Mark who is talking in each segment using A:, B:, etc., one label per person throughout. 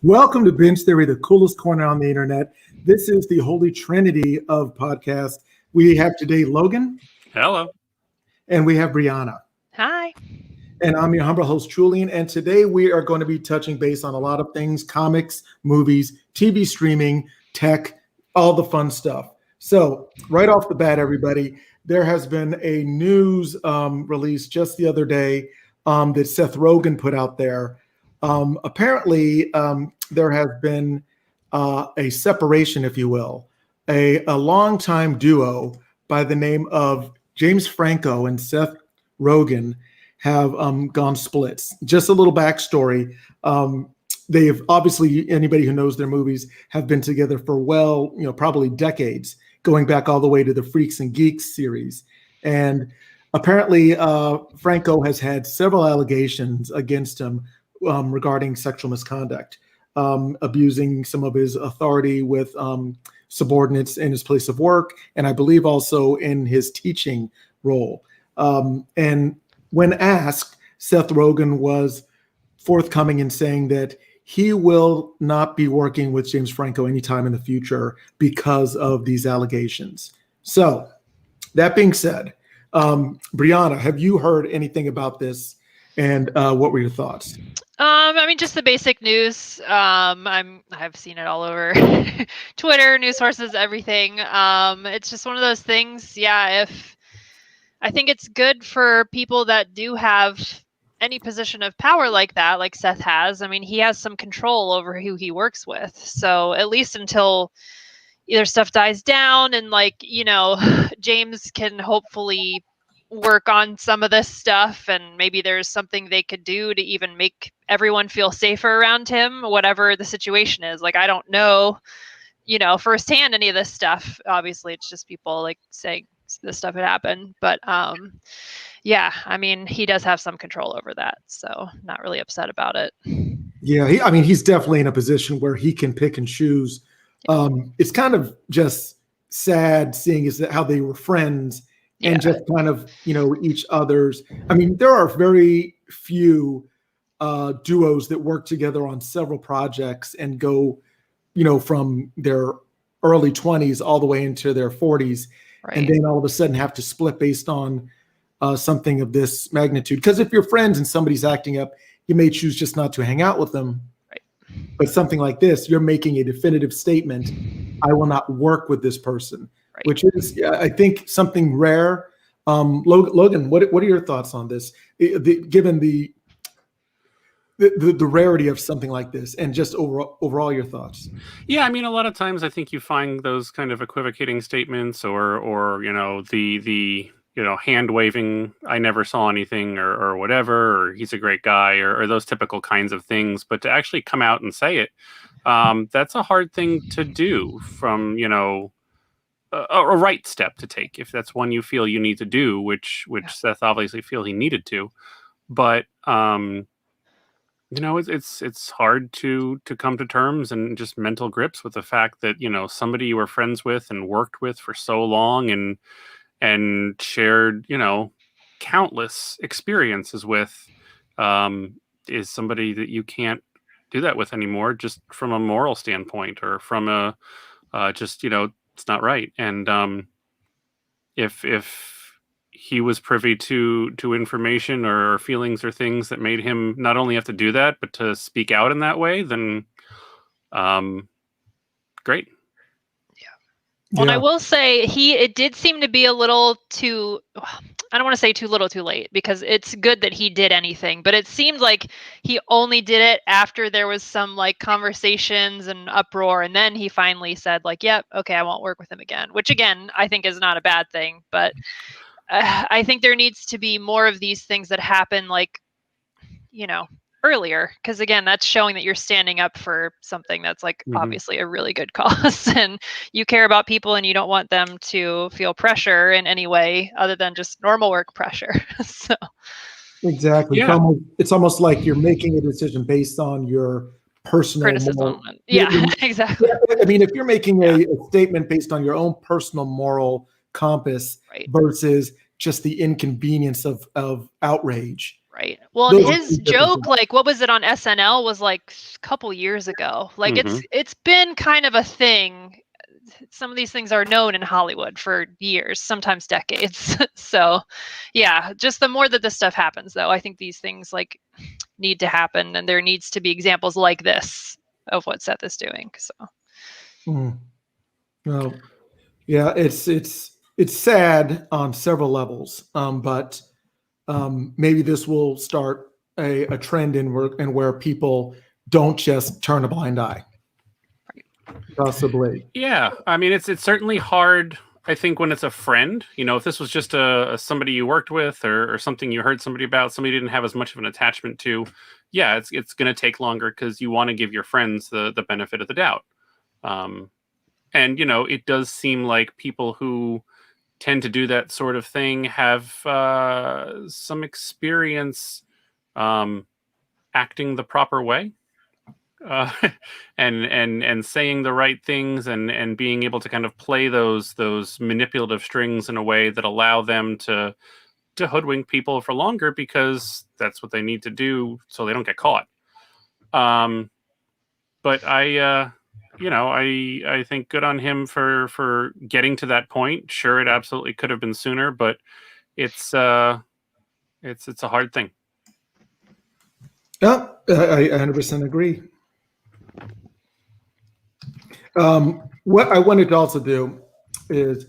A: Welcome to Binge Theory, the coolest corner on the internet. This is the holy trinity of podcasts. We have today Logan.
B: Hello.
A: And we have Brianna.
C: Hi.
A: And I'm your humble host, Julian. And today we are going to be touching base on a lot of things: comics, movies, TV streaming, tech, all the fun stuff. So right off the bat, everybody, there has been a news release just the other day that Seth Rogen put out there. Apparently, there has been a separation, if you will. A longtime duo by the name of James Franco and Seth Rogen have gone splits. Just a little backstory. They have obviously, anybody who knows their movies, have been together for probably decades, going back all the way to the Freaks and Geeks series. And apparently, Franco has had several allegations against him regarding sexual misconduct, abusing some of his authority with subordinates in his place of work, and I believe also in his teaching role. And when asked, Seth Rogen was forthcoming in saying that he will not be working with James Franco anytime in the future because of these allegations. So that being said, Brianna, have you heard anything about this? And what were your thoughts?
C: I mean, just the basic news. I've seen it all over Twitter, news sources, everything. It's just one of those things. Yeah, I think it's good for people that do have any position of power like that, like Seth has. I mean, he has some control over who he works with. So at least until either stuff dies down and James can hopefully work on some of this stuff, and maybe there's something they could do to even make everyone feel safer around him, whatever the situation is. Like, I don't know, firsthand any of this stuff. Obviously, it's just people saying this stuff had happened. But yeah, I mean, he does have some control over that, so not really upset about it.
A: Yeah, he's definitely in a position where he can pick and choose. It's kind of just sad seeing how they were friends. Yeah. And just kind of, each other's. I mean, there are very few duos that work together on several projects and go, from their early 20s all the way into their 40s. Right. And then all of a sudden have to split based on something of this magnitude. Because if you're friends and somebody's acting up, you may choose just not to hang out with them. Right. But something like this, you're making a definitive statement: I will not work with this person. Right. Which is, I think, something rare. Logan, what are your thoughts on this? Given the rarity of something like this, and just overall your thoughts?
B: Yeah, I mean, a lot of times I think you find those kind of equivocating statements, or the hand waving, I never saw anything, or whatever, or he's a great guy, or those typical kinds of things. But to actually come out and say it, that's a hard thing to do from a right step to take, if that's one you feel you need to do, which yeah. Seth obviously feel he needed to. But it's hard to come to terms and just mental grips with the fact that somebody you were friends with and worked with for so long and shared countless experiences with is somebody that you can't do that with anymore, just from a moral standpoint, or from a it's not right. And if he was privy to information or feelings or things that made him not only have to do that, but to speak out in that way, then great.
C: Yeah. Well, and I will say it did seem to be a little too, I don't want to say too little too late, because it's good that he did anything, but it seemed like he only did it after there was some conversations and uproar, and then he finally said yep, okay, I won't work with him again, which again I think is not a bad thing. But I think there needs to be more of these things that happen earlier, because again, that's showing that you're standing up for something that's obviously a really good cause, and you care about people and you don't want them to feel pressure in any way other than just normal work pressure. So
A: exactly. Yeah. It's almost like you're making a decision based on your personal
C: criticism. Exactly.
A: I mean, if you're making a statement based on your own personal moral compass, right, versus just the inconvenience of outrage.
C: Right. Well, and
A: Those are
C: his
A: two different
C: joke, like, what was it on SNL, was like a couple years ago. Like, it's been kind of a thing. Some of these things are known in Hollywood for years, sometimes decades. So, yeah, just the more that this stuff happens, though, I think these things like need to happen, and there needs to be examples like this of what Seth is doing. So,
A: Well, yeah, it's sad on several levels, but maybe this will start a trend in where people don't just turn a blind eye. Possibly.
B: Yeah, I mean, it's certainly hard. I think when it's a friend, you know, if this was just a somebody you worked with or something you heard somebody about, somebody you didn't have as much of an attachment to, yeah, it's going to take longer because you want to give your friends the benefit of the doubt. And you know, it does seem like people who tend to do that sort of thing have some experience acting the proper way. And saying the right things and being able to kind of play those manipulative strings in a way that allow them to hoodwink people for longer because that's what they need to do so they don't get caught. But I think good on him for getting to that point. Sure, it absolutely could have been sooner, but it's a hard thing.
A: Yeah, I 100% agree. What I wanted to also do is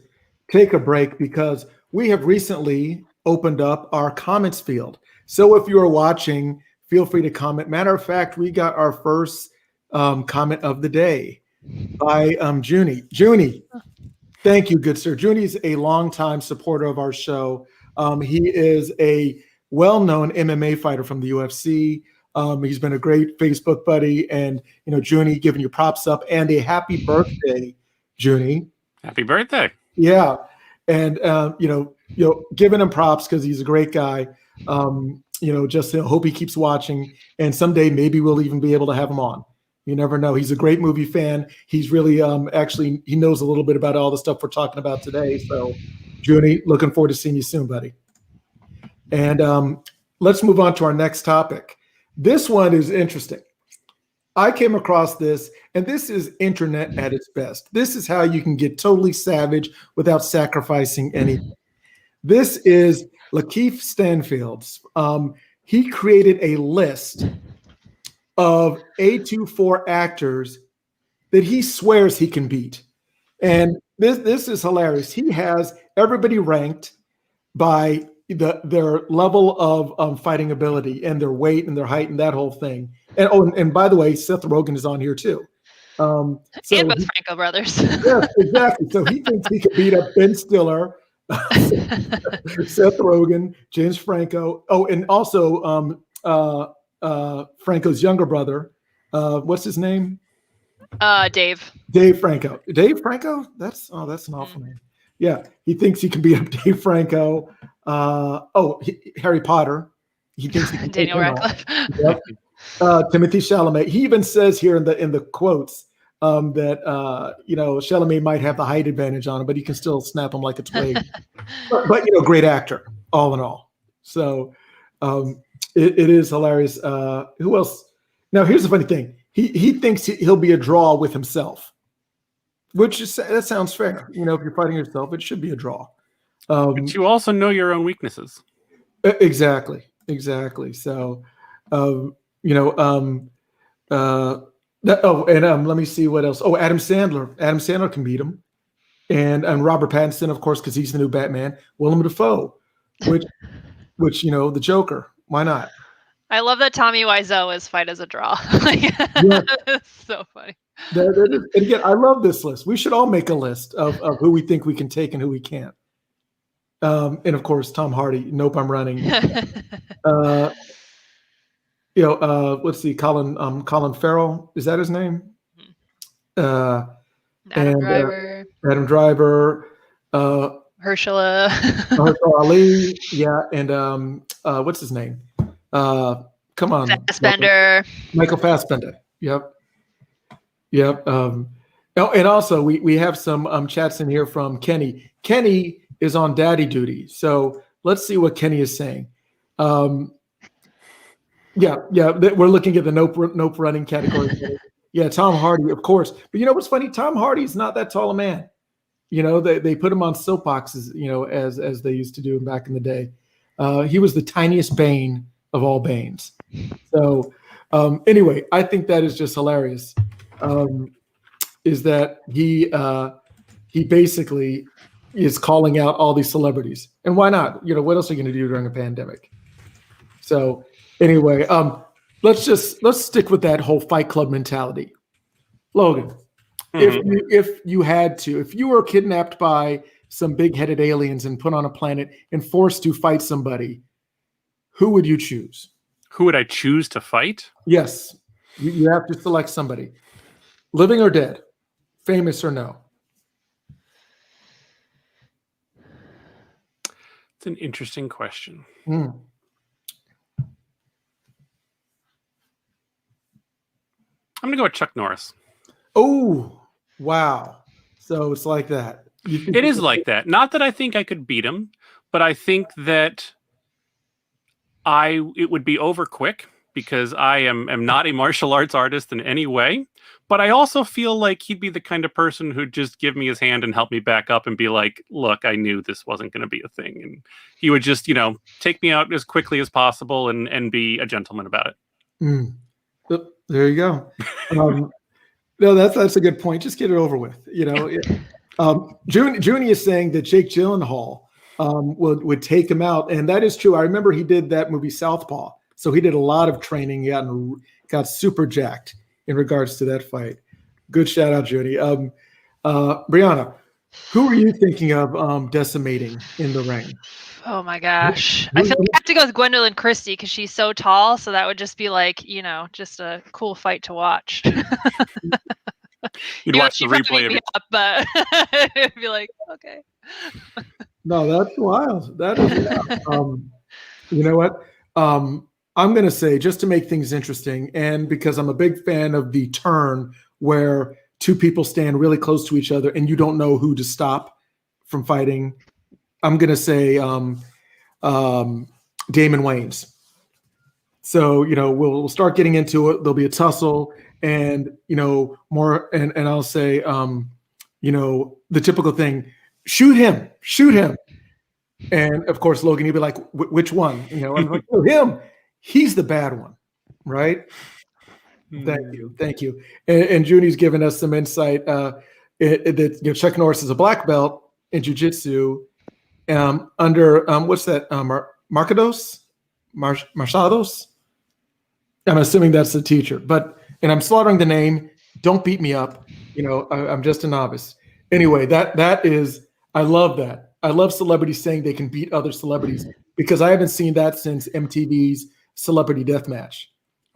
A: take a break because we have recently opened up our comments field. So if you are watching, feel free to comment. Matter of fact, we got our first comment of the day by Junie. Junie, thank you, good sir. Junie's a longtime supporter of our show. He is a well-known MMA fighter from the UFC. He's been a great Facebook buddy, and Junie, giving you props up and a happy birthday, Junie.
B: Happy birthday!
A: Yeah, and giving him props because he's a great guy. Just hope he keeps watching, and someday maybe we'll even be able to have him on. You never know. He's a great movie fan. He's really actually he knows a little bit about all the stuff we're talking about today. So, Junie, looking forward to seeing you soon, buddy. And let's move on to our next topic. This one is interesting. I came across this, and this is internet at its best. This is how you can get totally savage without sacrificing anything. This is LAKEITH Stanfield's. He created a list of A24 actors that he swears he can beat. And this is hilarious. He has everybody ranked by their level of fighting ability and their weight and their height and that whole thing. And by the way, Seth Rogen is on here too.
C: And both Franco brothers.
A: Yes, exactly. So he thinks he could beat up Ben Stiller, Seth Rogen, James Franco. Oh, and also Franco's younger brother. What's his name?
C: Dave.
A: Dave Franco. Dave Franco? That's an awful name. Yeah, he thinks he can beat up Dave Franco. Harry Potter. He thinks he can
C: Daniel Radcliffe.
A: Yep. Timothy Chalamet. He even says here in the quotes that Chalamet might have the height advantage on him, but he can still snap him like a twig. but great actor, all in all. So it is hilarious. Who else? Now here's the funny thing. He thinks he'll be a draw with himself, which that sounds fair. If you're fighting yourself, it should be a draw.
B: But you also know your own weaknesses.
A: Exactly. So, let me see what else. Oh, Adam Sandler. Adam Sandler can beat him, and Robert Pattinson, of course, because he's the new Batman. Willem Dafoe, which the Joker. Why not?
C: I love that Tommy Wiseau fight as a draw. It's so funny.
A: And again, I love this list. We should all make a list of who we think we can take and who we can't. And of course, Tom Hardy. Nope, I'm running. Let's see, Colin Farrell. Is that his name?
C: Adam Driver.
A: Adam Driver.
C: Herschela.
A: Ali. Yeah, and what's his name? Come on.
C: Fassbender.
A: Michael Fassbender. Yep. And also we have some chats in here from Kenny. Kenny is on daddy duty, so let's see what Kenny is saying. Yeah, we're looking at the nope running category. Yeah, Tom Hardy, of course. But you know what's funny? Tom Hardy's not that tall a man. You know, they put him on soapboxes, you know, as they used to do back in the day. He was the tiniest Bane of all Banes. So anyway, I think that is just hilarious. Is that he basically is calling out all these celebrities. And why not? You know, what else are you going to do during a pandemic? So anyway, let's stick with that whole Fight Club mentality. Logan, if you were kidnapped by some big-headed aliens and put on a planet and forced to fight somebody, who would you choose?
B: Who would I choose to fight?
A: Yes, you have to select somebody, living or dead, famous or no.
B: It's an interesting question.
A: Mm.
B: I'm gonna go with Chuck Norris.
A: Oh, wow. So it's like that.
B: It is like that. Not that I think I could beat him, but I think that it would be over quick because I am not a martial arts artist in any way. But I also feel like he'd be the kind of person who'd just give me his hand and help me back up and be like, look, I knew this wasn't going to be a thing. And he would just, you know, take me out as quickly as possible and be a gentleman about it.
A: Mm. There you go. No, that's a good point. Just get it over with. You know, Junie is saying that Jake Gyllenhaal would take him out, and that is true. I remember he did that movie Southpaw, so he did a lot of training. He got super jacked in regards to that fight. Good shout out, Junie. Brianna, who are you thinking of decimating in the ring?
C: Oh my gosh. I feel like I have to go with Gwendolyn Christie because she's so tall. So that would just be like, you know, just a cool fight to watch.
B: You'd watch the replay of it.
C: But it'd be like, okay.
A: No, that's wild. That is wild. You know what? I'm going to say, just to make things interesting, and because I'm a big fan of the turn where two people stand really close to each other and you don't know who to stop from fighting, I'm going to say Damon Wayans. So, you know, we'll start getting into it. There'll be a tussle and, you know, more. And I'll say, you know, the typical thing, shoot him. And of course, Logan, he'd be like, which one? You know, I'm like, oh, him. He's the bad one. Right. Thank you. And Junie's given us some insight that, you know, Chuck Norris is a black belt in jiu-jitsu. Under what's that? Marcados? I'm assuming that's the teacher, and I'm slaughtering the name. Don't beat me up. You know, I'm just a novice. Anyway, that is, I love that. I love celebrities saying they can beat other celebrities because I haven't seen that since MTV's Celebrity Deathmatch.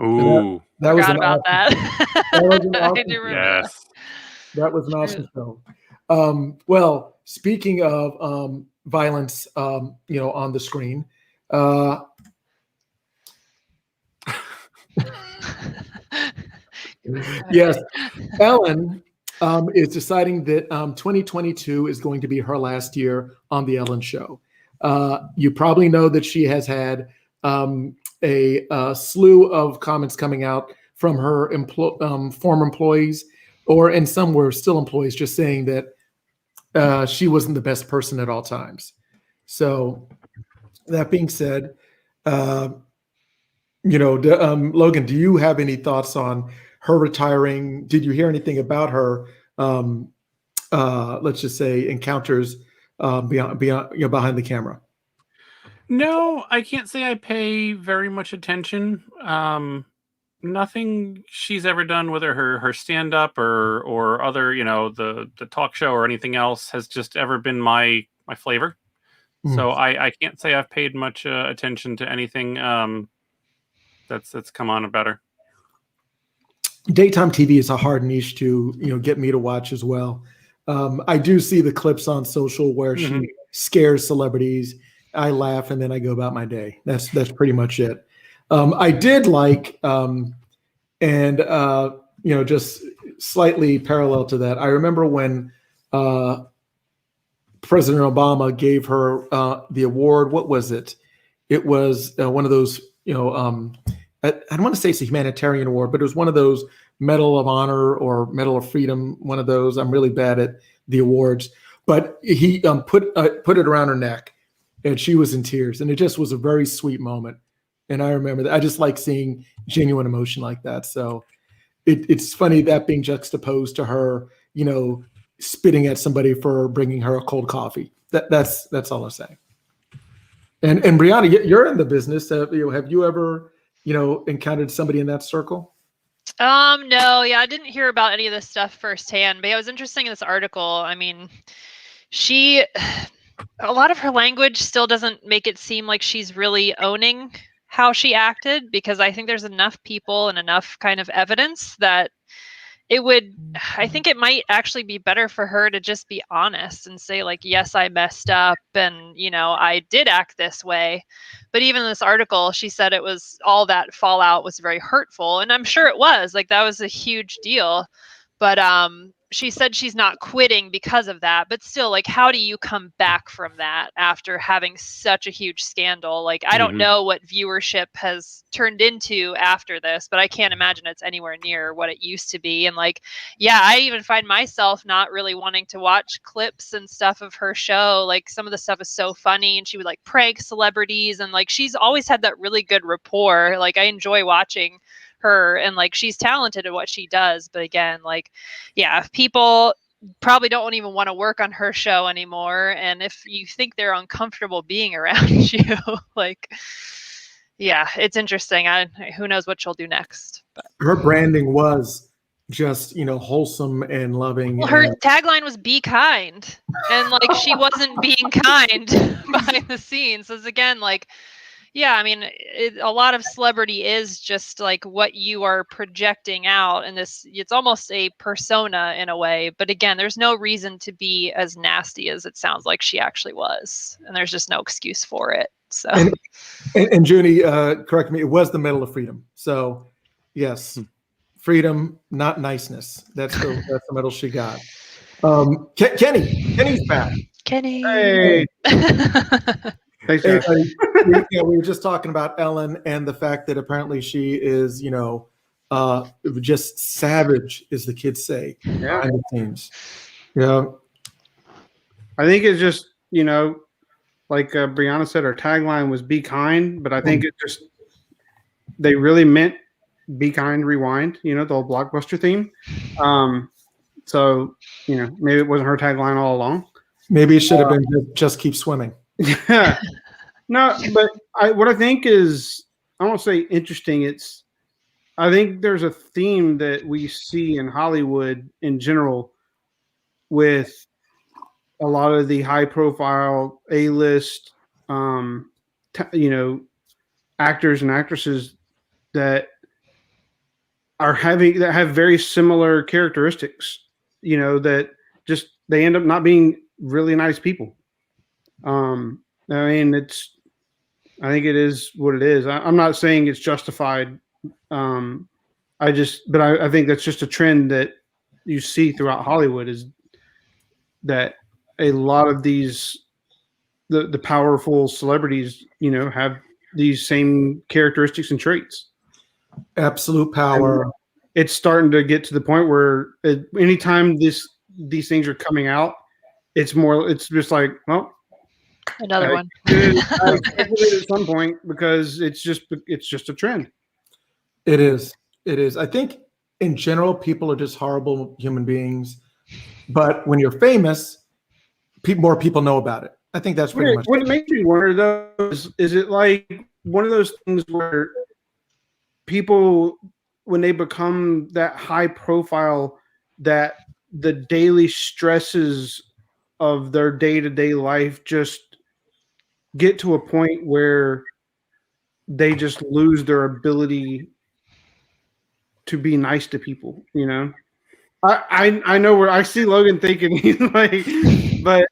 B: Ooh,
A: that was
C: about
A: that. That was an awesome
B: yes.
A: That was an awesome show. Well, speaking of violence, you know, on the screen. Yes, Ellen is deciding that 2022 is going to be her last year on the Ellen Show. You probably know that she has had a slew of comments coming out from her former employees, and some were still employees, just saying that she wasn't the best person at all times. So that being said, you know, Logan, do you have any thoughts on her retiring? Did you hear anything about her, let's just say, encounters beyond, you know, behind the camera?
B: No, I can't say I pay very much attention. Nothing she's ever done, whether her stand-up or other, you know, the talk show or anything else, has just ever been my flavor. So I can't say I've paid much attention to anything that's come on about her.
A: Daytime TV is a hard niche to, you know, get me to watch as well. I do see the clips on social where she scares celebrities. I laugh and then I go about my day. That's pretty much it. I did like, you know, just slightly parallel to that, I remember when President Obama gave her the award. What was it? It was one of those, you know, I don't want to say it's a humanitarian award, but it was one of those Medal of Honor or Medal of Freedom, one of those. I'm really bad at the awards, but he put it around her neck, and she was in tears, and it just was a very sweet moment. And I remember that. I just like seeing genuine emotion like that. So it's funny that being juxtaposed to her, spitting at somebody for bringing her a cold coffee. That's all I'm saying. And Brianna, you're in the business. Have you ever, encountered somebody in that circle?
C: No, yeah, I didn't hear about any of this stuff firsthand, but it was interesting in this article. I mean, a lot of her language still doesn't make it seem like she's really owning how she acted, because I think there's enough people and enough kind of evidence that I think it might actually be better for her to just be honest and say, like, yes, I messed up and, I did act this way. But even in this article, she said it was all that fallout was very hurtful. And I'm sure it was, like, that was a huge deal. But she said she's not quitting because of that. But still, like, how do you come back from that after having such a huge scandal? Like, I don't know what viewership has turned into after this, but I can't imagine it's anywhere near what it used to be. And like, yeah, I even find myself not really wanting to watch clips and stuff of her show. Like, some of the stuff is so funny, and she would like prank celebrities, and like she's always had that really good rapport. Like, I enjoy watching her, and like she's talented at what she does. But again, like, yeah, people probably don't even want to work on her show anymore, and if you think they're uncomfortable being around you, like, yeah, it's interesting. Who knows what she'll do next. But
A: her branding was just wholesome and loving.
C: Well, her tagline was "Be kind," and like she wasn't being kind behind the scenes. So again, like, yeah, I mean, a lot of celebrity is just like what you are projecting out, and it's almost a persona in a way. But again, there's no reason to be as nasty as it sounds like she actually was, and there's just no excuse for it. So,
A: and Junie, correct me, it was the Medal of Freedom. So, yes, freedom, not niceness. That's the medal she got. Kenny's back.
C: Kenny.
D: Hey. Thanks,
A: hey, buddy. We were just talking about Ellen and the fact that apparently she is, just savage, as the kids say.
D: Yeah.
A: Behind the scenes. Yeah.
D: I think it's just, like Brianna said, her tagline was "Be kind," but I think they really meant "Be kind, rewind." The old Blockbuster theme. So maybe it wasn't her tagline all along.
A: Maybe it should have been "Just keep swimming."
D: Yeah. No, but what I think is, I won't say interesting. I think there's a theme that we see in Hollywood in general with a lot of the high profile A-list, actors and actresses that have very similar characteristics, that just, they end up not being really nice people. I mean, I think it is what it is. I'm not saying it's justified. I think that's just a trend that you see throughout Hollywood, is that a lot of these, the powerful celebrities, have these same characteristics and traits.
A: Absolute power.
D: And it's starting to get to the point where anytime these things are coming out, it's just like, well,
C: another one.
D: I at some point, because it's just a trend.
A: It is. I think in general, people are just horrible human beings. But when you're famous, more people know about it. I think that's pretty much
D: what it makes me wonder, though, is it like one of those things where people, when they become that high profile, that the daily stresses of their day-to-day life just get to a point where they just lose their ability to be nice to people, I know where I see Logan thinking he's like, but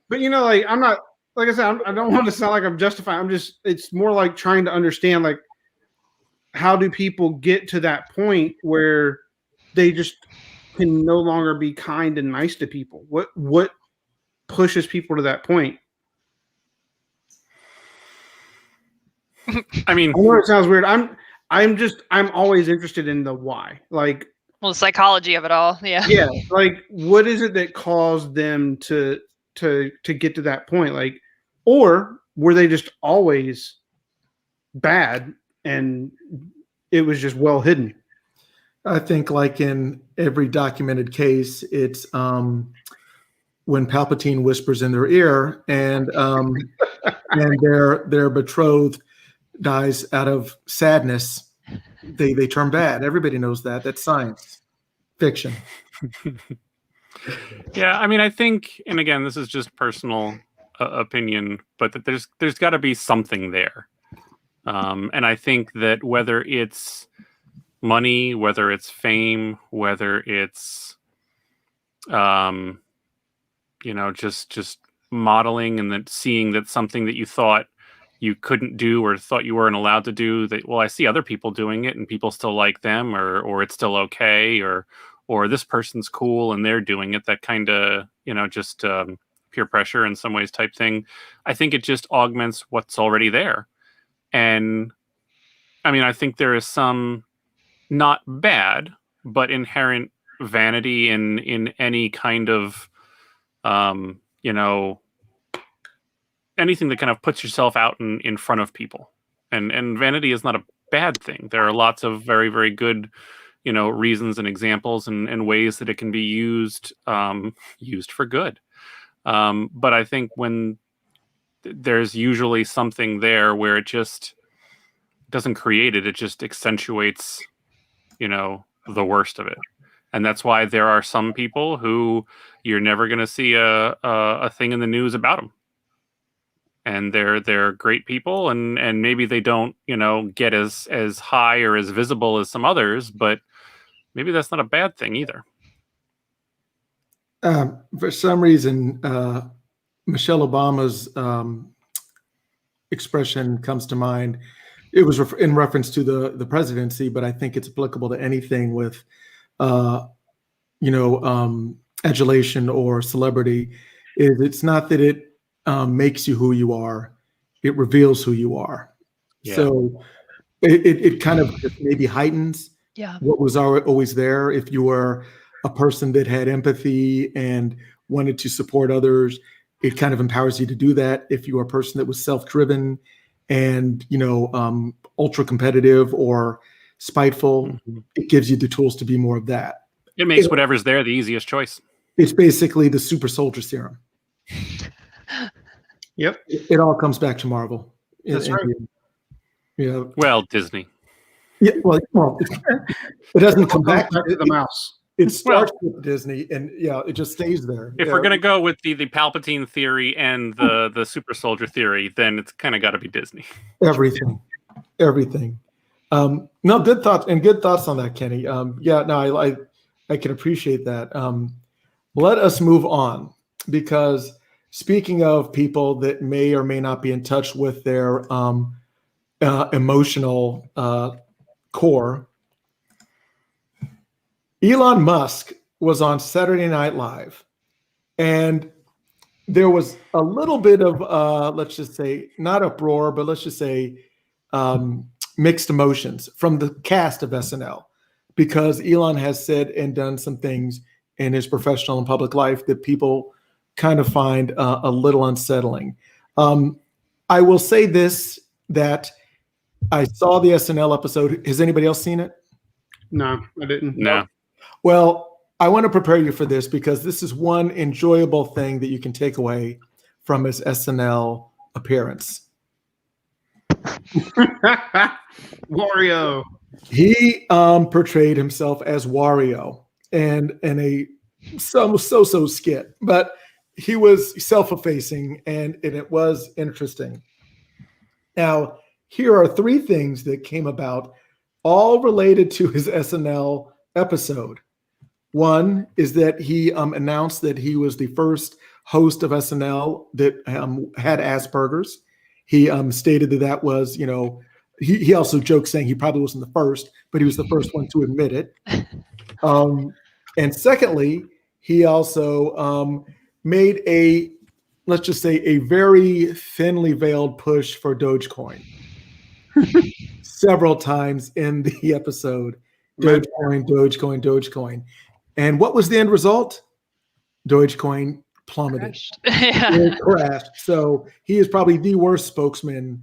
D: like, I'm not, like I said, I don't want to sound like I'm justifying. It's more like trying to understand, like, how do people get to that point where they just can no longer be kind and nice to people? What pushes people to that point?
B: I mean,
D: I know it sounds weird. I'm always interested in the why. Like,
C: Well, the psychology of it all. Yeah.
D: yeah, like what is it that caused them to get to that point? Like, or were they just always bad and it was just well hidden?
A: I think, like in every documented case, it's when Palpatine whispers in their ear, and their betrothed dies out of sadness, they turn bad. Everybody knows that. That's science fiction.
B: Yeah, I mean, I think, and again, this is just personal opinion, but that there's got to be something there, and I think that whether it's money, whether it's fame, whether it's just modeling and then seeing that something that you thought you couldn't do or thought you weren't allowed to do, that, well, I see other people doing it and people still like them, or it's still okay, or this person's cool and they're doing it, that kind of, just peer pressure in some ways type thing. I think it just augments what's already there. And I mean, I think there is some not bad, but inherent vanity in any kind of, anything that kind of puts yourself out in front of people. And vanity is not a bad thing. There are lots of very, very good, reasons and examples and ways that it can be used for good. But I think when there's usually something there where it just doesn't create it, it just accentuates, the worst of it. And that's why there are some people who you're never going to see a thing in the news about them. And they're great people, and maybe they don't, get as high or as visible as some others, but maybe that's not a bad thing either.
A: For some reason, Michelle Obama's expression comes to mind. It was in reference to the presidency, but I think it's applicable to anything with, adulation or celebrity. It's not that it makes you who you are; it reveals who you are. Yeah. So it kind of maybe heightens what was always there. If you were a person that had empathy and wanted to support others, it kind of empowers you to do that. If you are a person that was self-driven and ultra competitive or spiteful, it gives you the tools to be more of that.
B: It makes whatever's there the easiest choice.
A: It's basically the super soldier serum.
D: Yep.
A: It all comes back to Marvel.
D: That's right.
B: Well, Disney.
A: Yeah. Well, it doesn't come back
D: to the mouse.
A: It starts with Disney, and it just stays there.
B: If we're gonna go with the Palpatine theory and the super soldier theory, then it's kind of got to be Disney. Everything.
A: No, good thoughts on that, Kenny. I can appreciate that. Let us move on, because speaking of people that may or may not be in touch with their emotional core, Elon Musk was on Saturday Night Live, and there was a little bit of, let's just say, not uproar, but let's just say mixed emotions from the cast of SNL, because Elon has said and done some things in his professional and public life that people kind of find a little unsettling. I will say this, that I saw the SNL episode. Has anybody else seen it?
D: No, I didn't.
B: No.
A: Well, I want to prepare you for this, because this is one enjoyable thing that you can take away from his SNL appearance.
D: Wario.
A: He portrayed himself as Wario and in a so skit, but he was self-effacing and it was interesting. Now, here are 3 things that came about, all related to his SNL episode. One is that he announced that he was the first host of SNL that had Asperger's. He stated that was, he also joked saying he probably wasn't the first, but he was the first one to admit it. And secondly, he also made let's just say, a very thinly veiled push for Dogecoin. several times in the episode. Dogecoin, Dogecoin, Dogecoin. And what was the end result? Dogecoin plummeted. It crashed. So he is probably the worst spokesman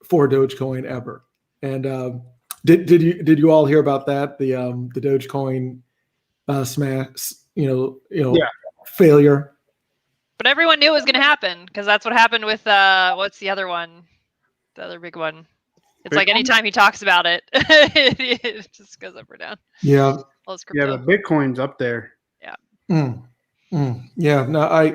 A: for Dogecoin ever. And did you all hear about that? The Dogecoin smash, failure.
C: But everyone knew it was going to happen because that's what happened with what's the other one? The other big one. It's Bitcoin? Like anytime he talks about it, it just goes up or down.
A: Yeah.
D: Yeah, but Bitcoin's up there.
C: Yeah.
A: Yeah. No,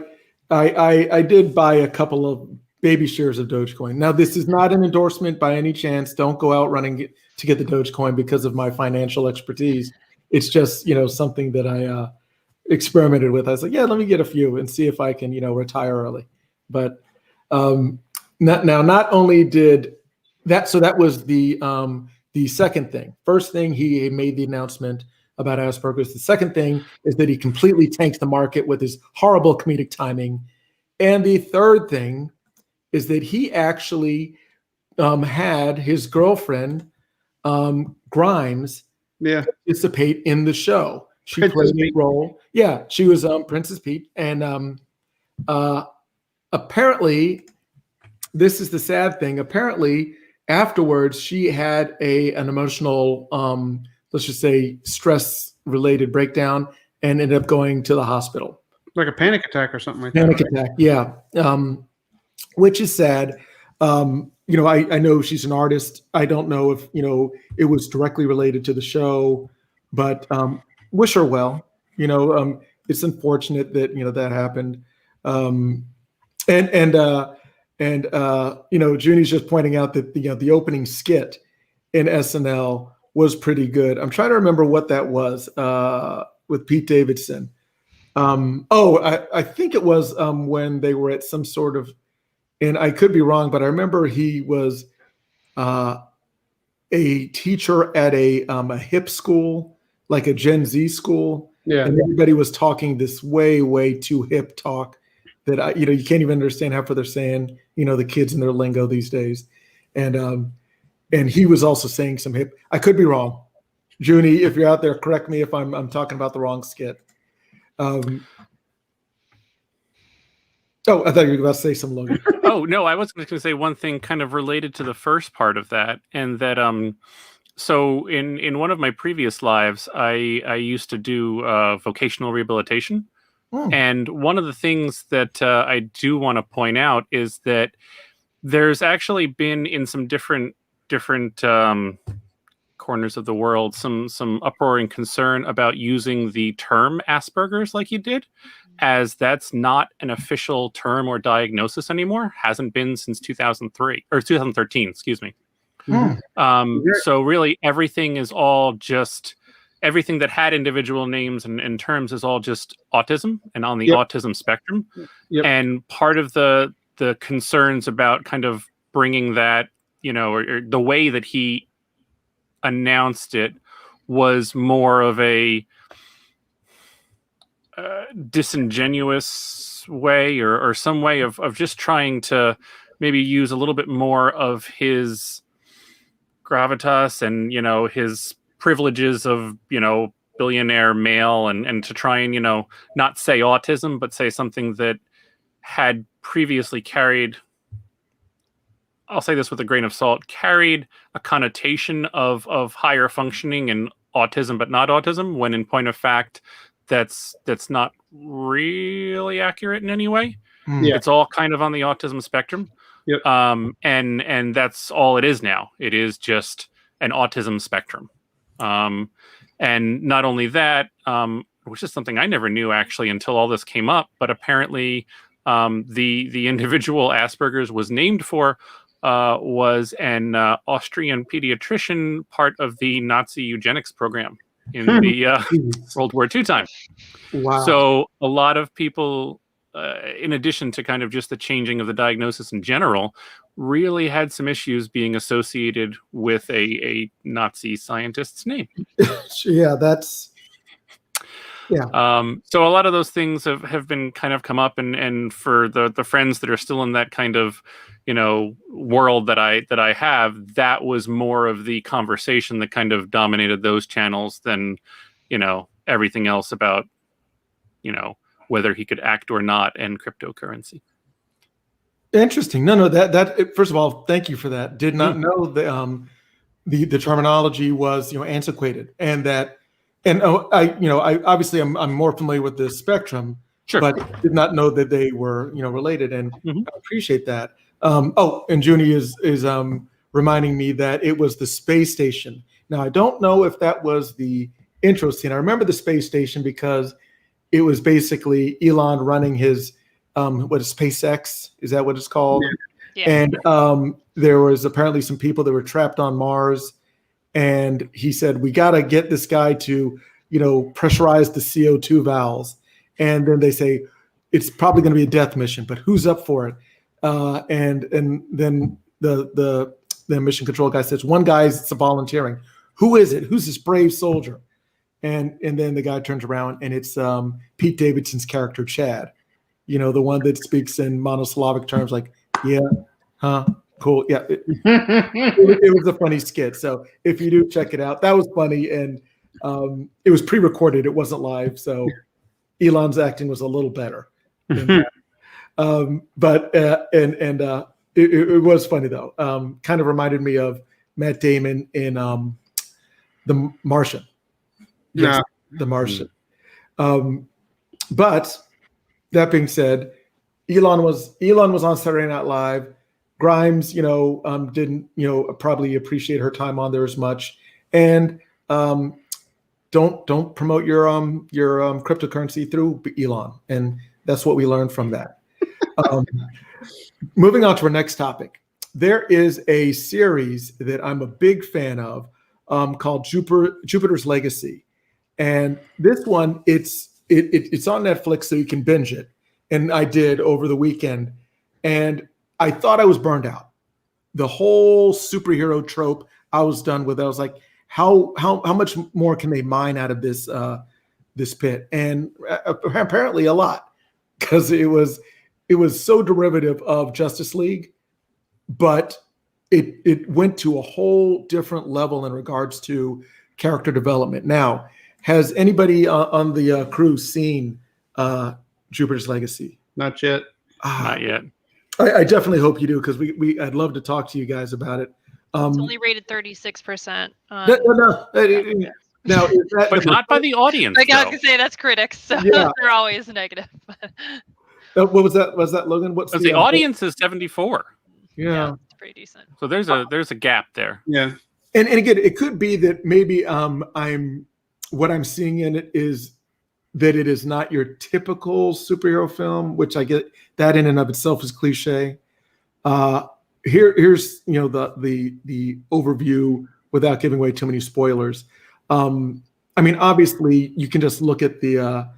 A: I did buy a couple of baby shares of Dogecoin. Now, this is not an endorsement by any chance. Don't go out running to get the Dogecoin because of my financial expertise. It's just, something that I experimented with. I was like, yeah, let me get a few and see if I can, retire early. But not only did that, so that was the second thing. First thing, he made the announcement about Asperger's. The second thing is that he completely tanked the market with his horrible comedic timing. And the third thing is that he actually had his girlfriend, Grimes, participate in the show. She played a role. Yeah, she was Princess Peach. And apparently, this is the sad thing. Apparently, afterwards, she had an emotional, let's just say, stress-related breakdown and ended up going to the hospital.
D: Like a panic attack or something like
A: that. Panic
D: right?
A: attack, yeah. Which is sad. I know she's an artist. I don't know if, it was directly related to the show, but wish her well. It's unfortunate that, that happened. Junie's just pointing out that, the opening skit in SNL was pretty good. I'm trying to remember what that was with Pete Davidson. I think it was when they were at some sort of, and I could be wrong, but I remember he was a teacher at a hip school, like a Gen Z school.
D: Yeah.
A: And everybody was talking this way, way too hip talk that, you can't even understand half what they're saying, the kids and their lingo these days. And he was also saying some hip, I could be wrong. Junie, if you're out there, correct me if I'm talking about the wrong skit. I thought you were about to say some Logan.
B: Oh, no, I was going to say one thing kind of related to the first part of that. And that, so in one of my previous lives, I used to do vocational rehabilitation. And one of the things that I do want to point out is that there's actually been in some different corners of the world, some uproar and concern about using the term Asperger's like you did, as that's not an official term or diagnosis anymore. Hasn't been since 2003 or 2013, excuse me. So really everything is all just, everything that had individual names and terms is all just autism and on the autism spectrum. And part of the concerns about kind of bringing that, or the way that he announced it was more of a disingenuous way or some way of just trying to maybe use a little bit more of his gravitas and, his privileges of, billionaire male and to try and, not say autism, but say something that had previously carried, I'll say this with a grain of salt, carried a connotation of higher functioning and autism, but not autism, when in point of fact, that's not really accurate in any way. It's all kind of on the autism spectrum. And that's all it is now. It is just an autism spectrum. And not only that, which is something I never knew actually until all this came up, but apparently the individual Asperger's was named for was an Austrian pediatrician, part of the Nazi eugenics program in the World War II time.
A: Wow.
B: So a lot of people, in addition to kind of just the changing of the diagnosis in general, really had some issues being associated with a Nazi scientist's name.
A: Yeah, that's
B: So a lot of those things have been kind of come up, and for the friends that are still in that kind of, world that I have, that was more of the conversation that kind of dominated those channels than, everything else about, whether he could act or not and cryptocurrency.
A: Interesting. No, that first of all, thank you for that. Did not know the terminology was antiquated, and that, and I obviously I'm more familiar with the spectrum,
B: Sure.
A: but did not know that they were related, and I appreciate that. And Junie is reminding me that it was the space station. Now I don't know if that was the intro scene. I remember the space station because it was basically Elon running his what is SpaceX? Is that what it's called?
C: Yeah.
A: And there was apparently some people that were trapped on Mars, and he said, we got to get this guy to, pressurize the CO2 valves. And then they say, it's probably going to be a death mission, but who's up for it? And then the mission control guy says, one guy's volunteering. Who is it? Who's this brave soldier? And then the guy turns around, and it's Pete Davidson's character, Chad. The one that speaks in monosyllabic terms like, yeah, huh, cool. Yeah. It was a funny skit. So if you do check it out, that was funny. And it was pre-recorded. It wasn't live. So Elon's acting was a little better. But it was funny though. Kind of reminded me of Matt Damon in The Martian. Yes, The Martian. But that being said, Elon was on Saturday Night Live. Grimes, didn't probably appreciate her time on there as much. And don't promote your cryptocurrency through Elon. And that's what we learned from that. Moving on to our next topic, there is a series that I'm a big fan of called Jupiter's Legacy, and this one it's on Netflix, so you can binge it. And I did over the weekend, and I thought I was burned out. The whole superhero trope, I was done with. I was like, how much more can they mine out of this pit? And apparently a lot, because it was so derivative of Justice League, but it went to a whole different level in regards to character development. Now, has anybody on the crew seen Jupiter's Legacy?
D: Not yet.
B: Not yet.
A: I definitely hope you do, because I'd love to talk to you guys about it.
C: It's only rated 36%.
A: No. Now, is that
B: but not by the audience.
C: I got to say that's critics, so
A: Yeah.
C: they're always negative.
A: What was that? Was that Logan? What's
B: the audience is 74.
A: Yeah,
C: it's pretty decent.
B: So there's a gap there.
D: Yeah,
A: and again, it could be that maybe what I'm seeing in it is that it is not your typical superhero film, which I get that in and of itself is cliche. Here's the overview without giving away too many spoilers. Obviously you can just look at the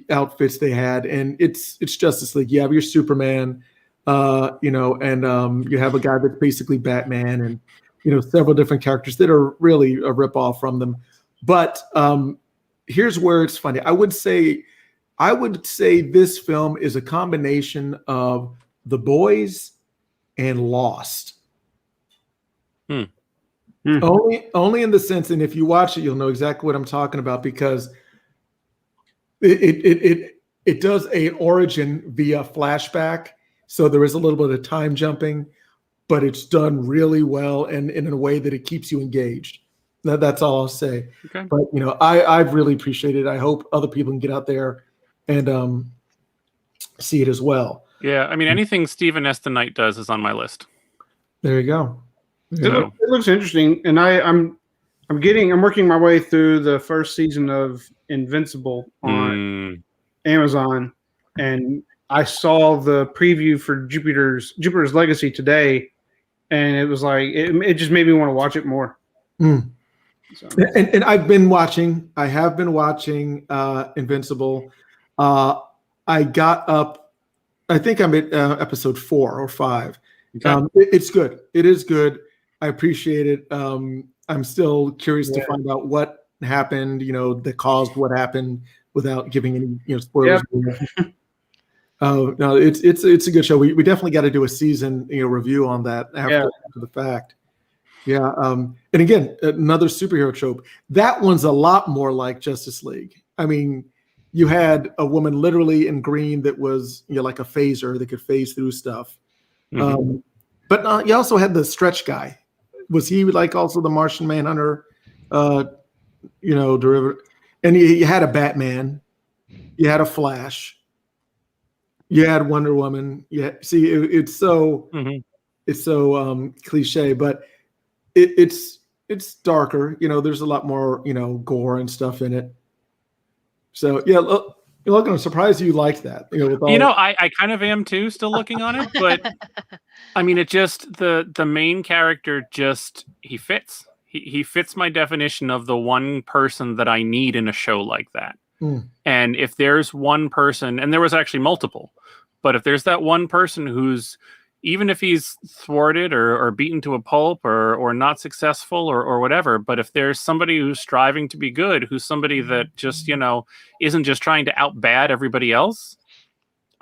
A: outfits they had, and it's Justice League. You have your Superman, and you have a guy that's basically Batman, and several different characters that are really a ripoff from them. But here's where it's funny. I would say this film is a combination of The Boys and Lost. Only in the sense, and if you watch it, you'll know exactly what I'm talking about, because it does an origin via flashback, so there is a little bit of time jumping, but it's done really well and in a way that it keeps you engaged. That's all I'll say.
B: Okay.
A: But I've really appreciated it. I hope other people can get out there and see it as well.
B: Yeah, anything Stephen Eston Knight does is on my list.
A: There you go.
D: It looks interesting, and I'm working my way through the first season of Invincible on Amazon, and I saw the preview for Jupiter's Legacy today, and it was like it just made me want to watch it more. So.
A: And I have been watching Invincible. I got up, I think I'm at episode 4 or 5.
B: Okay.
A: It's good. It is good. I appreciate it. I'm still curious to find out what happened, that caused what happened without giving any, spoilers.
D: Yep.
A: Oh no, it's a good show. We definitely got to do a season, review on that after the fact. Yeah. And again, another superhero trope. That one's a lot more like Justice League. I mean, you had a woman literally in green that was, like a phaser that could phase through stuff.
B: Mhm.
A: But you also had the stretch guy. Was he like also the Martian Manhunter, derivative? And you had a Batman. You had a Flash. You had Wonder Woman. Yeah. See, it's so cliche, but it's darker. There's a lot more gore and stuff in it. So yeah, look, I'm surprised you liked that.
B: I kind of am too, still looking on it, but I mean, it just the main character he fits. He fits my definition of the one person that I need in a show like that. And if there's one person, and there was actually multiple, but if there's that one person who's, even if he's thwarted or beaten to a pulp or not successful or whatever, but if there's somebody who's striving to be good, who's somebody that just, isn't just trying to outbad everybody else,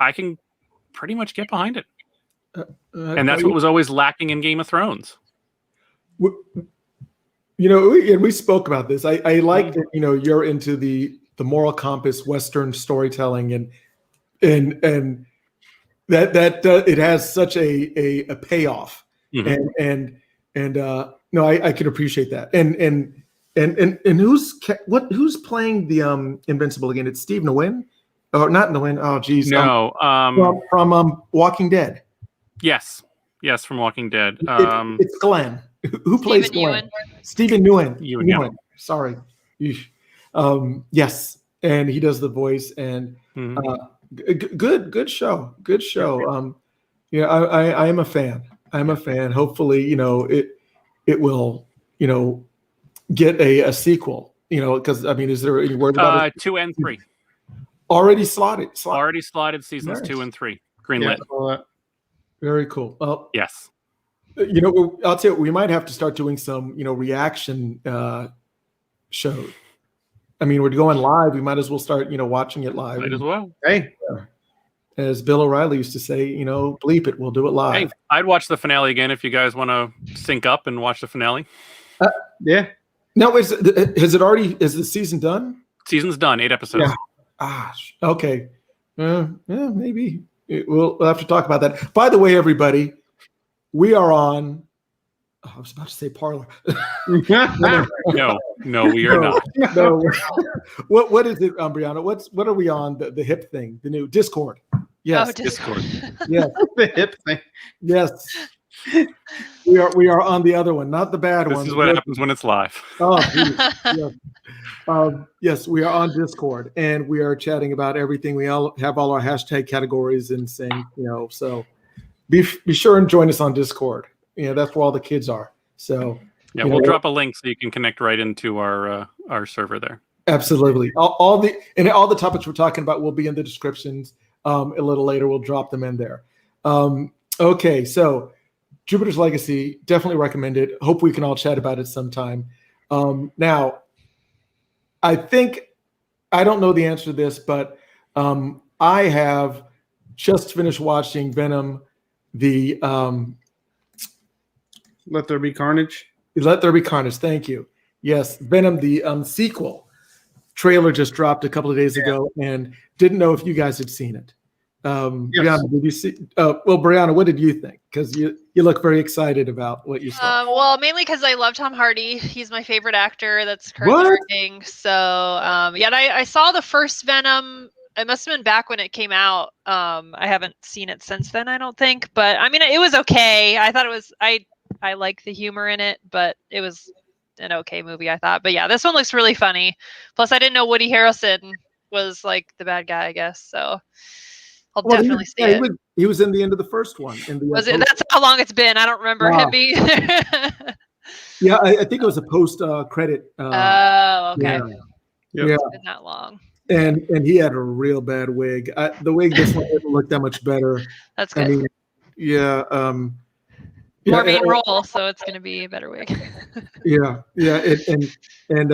B: I can pretty much get behind it. And that's what was always lacking in Game of Thrones.
A: And we spoke about this. I like that, you're into the moral compass, Western storytelling, and that it has such a payoff, and no, I can appreciate that. And who's playing the Invincible again? It's Steve Nguyen, or not Nguyen? Oh, geez,
B: no,
A: from Walking Dead.
B: Yes, from Walking Dead.
A: It's Glenn. Who plays Glenn? Stephen Nguyen.
B: Nguyen.
A: Sorry. Yes, and he does the voice, and good show. Good show. I am a fan. I'm a fan. Hopefully, it will, get a sequel. Because I mean, is there any word about it?
B: 2 and 3
A: already slotted?
B: Already slotted seasons 2 and 3. Greenlit.
A: Yeah. Very cool. Well,
B: yes.
A: I'll tell you, we might have to start doing some, reaction shows. I mean, we're going live. We might as well start, watching it live.
B: Might as well.
D: Hey,
A: as Bill O'Reilly used to say, bleep it. We'll do it live.
B: Hey, I'd watch the finale again if you guys want to sync up and watch the finale.
D: Yeah.
A: No, is the season done?
B: Season's done. 8 episodes.
A: Yeah. Okay. Yeah, maybe we'll have to talk about that. By the way, everybody, we are on. I was about to say Parlor.
B: No, we are not.
A: No. What is it, Brianna? What are we on? The hip thing, the new Discord. Yes,
C: Discord.
A: Yes,
D: The hip thing.
A: yes. We are on the other one, not the bad one.
B: This is what happens when it's live.
A: Oh, yes. Yes, we are on Discord, and we are chatting about everything. We all have all our hashtag categories and saying, so be sure and join us on Discord. That's where all the kids are. So
B: yeah, we'll drop a link so you can connect right into our server there.
A: Absolutely. All the topics we're talking about will be in the descriptions. A little later, we'll drop them in there. Okay, so Jupiter's Legacy, definitely recommend it. Hope we can all chat about it sometime. Now, I don't know the answer to this, but I have just finished watching Venom, the
D: Let There Be Carnage.
A: Let There Be Carnage. Thank you. Yes, Venom, the sequel trailer just dropped a couple of days ago, and didn't know if you guys had seen it.
D: Yes.
A: Brianna, did you see? Well, Brianna, what did you think? Because you look very excited about what you saw.
C: Well, mainly because I love Tom Hardy. He's my favorite actor that's currently working. So, I saw the first Venom. It must have been back when it came out. I haven't seen it since then, I don't think. But I mean, it was okay. I thought it was. I like the humor in it, but it was an okay movie, I thought. But yeah, this one looks really funny. Plus, I didn't know Woody Harrelson was like the bad guy, I guess. So I'll definitely see it.
A: He was in the end of the first one.
C: Was it? That's how long it's been. I don't remember him being there.
A: Yeah, I think it was a post credit.
C: Oh, okay.
A: Yeah.
C: It's been that long.
A: And he had a real bad wig. The wig this one didn't look that much better.
C: That's good.
A: I mean, yeah.
C: more
A: Yeah,
C: main
A: and-
C: role, so it's going to be a better wig.
A: Yeah, and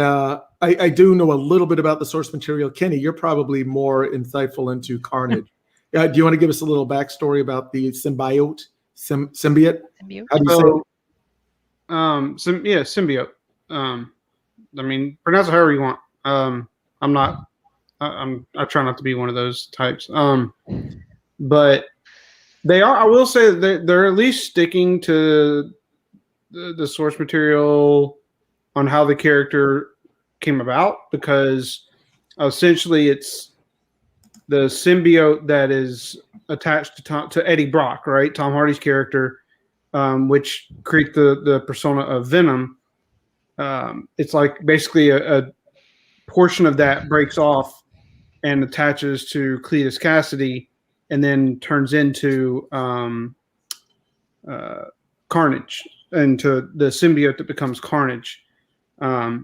A: I do know a little bit about the source material. Kenny, you're probably more insightful into Carnage. Do you want to give us a little backstory about the symbiote? Symbiote?
C: Symbiote?
A: How do you say it?
D: Symbiote. I mean, pronounce it however you want. I'm not. I try not to be one of those types. But they are. I will say that they're at least sticking to the source material on how the character came about, because essentially it's the symbiote that is attached to Eddie Brock, right? Tom Hardy's character, which create the persona of Venom. It's like basically a portion of that breaks off and attaches to Cletus Cassidy, and then turns into Carnage, into the symbiote that becomes Carnage.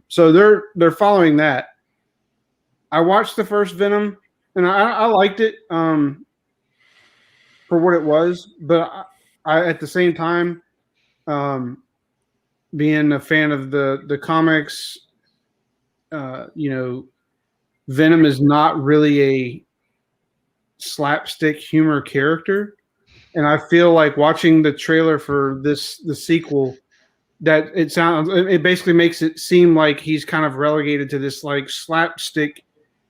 D: So they're following that. I watched the first Venom, and I liked it for what it was, but I at the same time, being a fan of the comics, Venom is not really a slapstick humor character, and I feel like watching the trailer for the sequel, that it basically makes it seem like he's kind of relegated to this like slapstick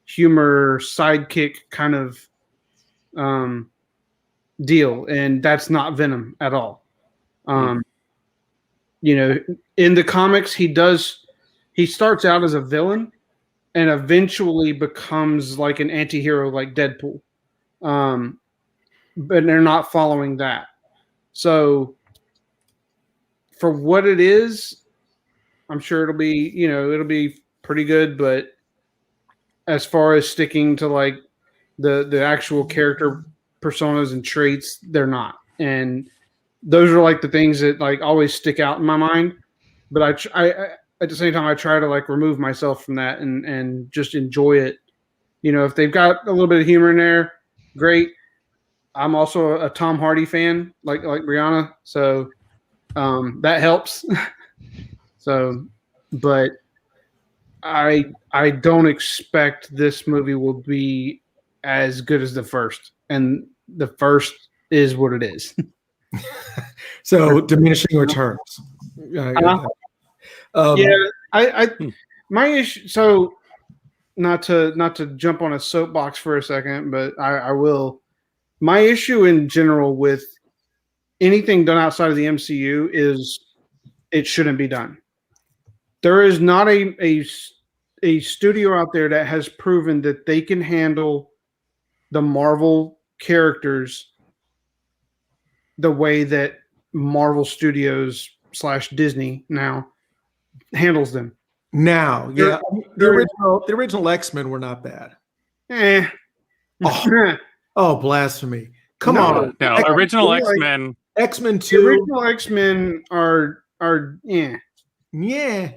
D: humor sidekick kind of deal, and that's not Venom at all. In the comics, he starts out as a villain and eventually becomes like an anti-hero like Deadpool. But they're not following that. So for what it is, I'm sure it'll be pretty good, but as far as sticking to like the actual character personas and traits, they're not. And those are like the things that like always stick out in my mind. But I at the same time, I try to like remove myself from that and just enjoy it. If they've got a little bit of humor in there, great. I'm also a Tom Hardy fan, like Brianna, so that helps. But I don't expect this movie will be as good as the first, and the first is what it is.
A: So diminishing returns.
D: My issue. So not to jump on a soapbox for a second, but I will. My issue in general with anything done outside of the MCU is it shouldn't be done. There is not a studio out there that has proven that they can handle the Marvel characters the way that Marvel Studios / Disney now handles them.
A: Now, yeah, the original X-Men were not bad. Oh, blasphemy! Come on.
B: No, original X-Men.
A: X-Men 2.
D: The original X-Men are yeah.
A: Yeah.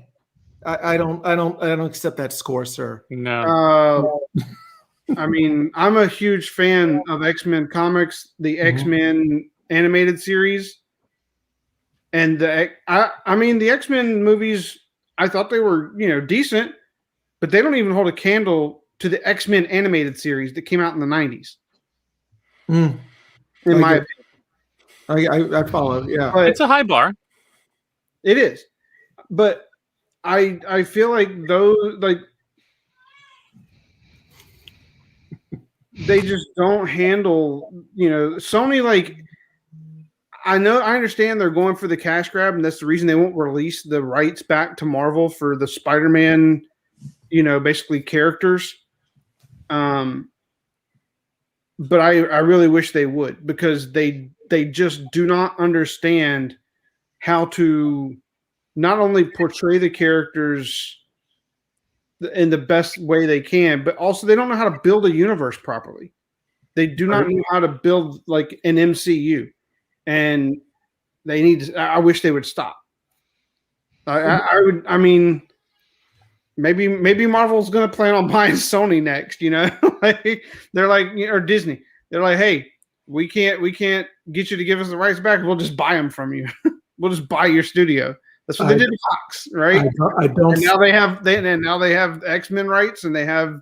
A: I don't accept that score, sir.
B: No.
D: I mean, I'm a huge fan of X-Men comics, the X-Men animated series, and the X-Men movies. I thought they were decent, but they don't even hold a candle to the X-Men animated series that came out in the 90s. In my
A: opinion, I follow. Yeah,
D: but
B: it's a high bar.
D: It is, but I feel like those they just don't handle Sony. Like I understand they're going for the cash grab, and that's the reason they won't release the rights back to Marvel for the Spider-Man, basically characters. But I really wish they would, because they just do not understand how to not only portray the characters in the best way they can, but also they don't know how to build a universe properly. They do not know how to build like an MCU, and they need to, I wish they would stop. I mean, maybe Marvel's going to plan on buying Sony next, like they're like, or Disney. They're like, hey, we can't get you to give us the rights back. We'll just buy them from you. we'll just buy your studio. That's what they did to Fox, right?
A: I don't.
D: And now they have X-Men rights, and they have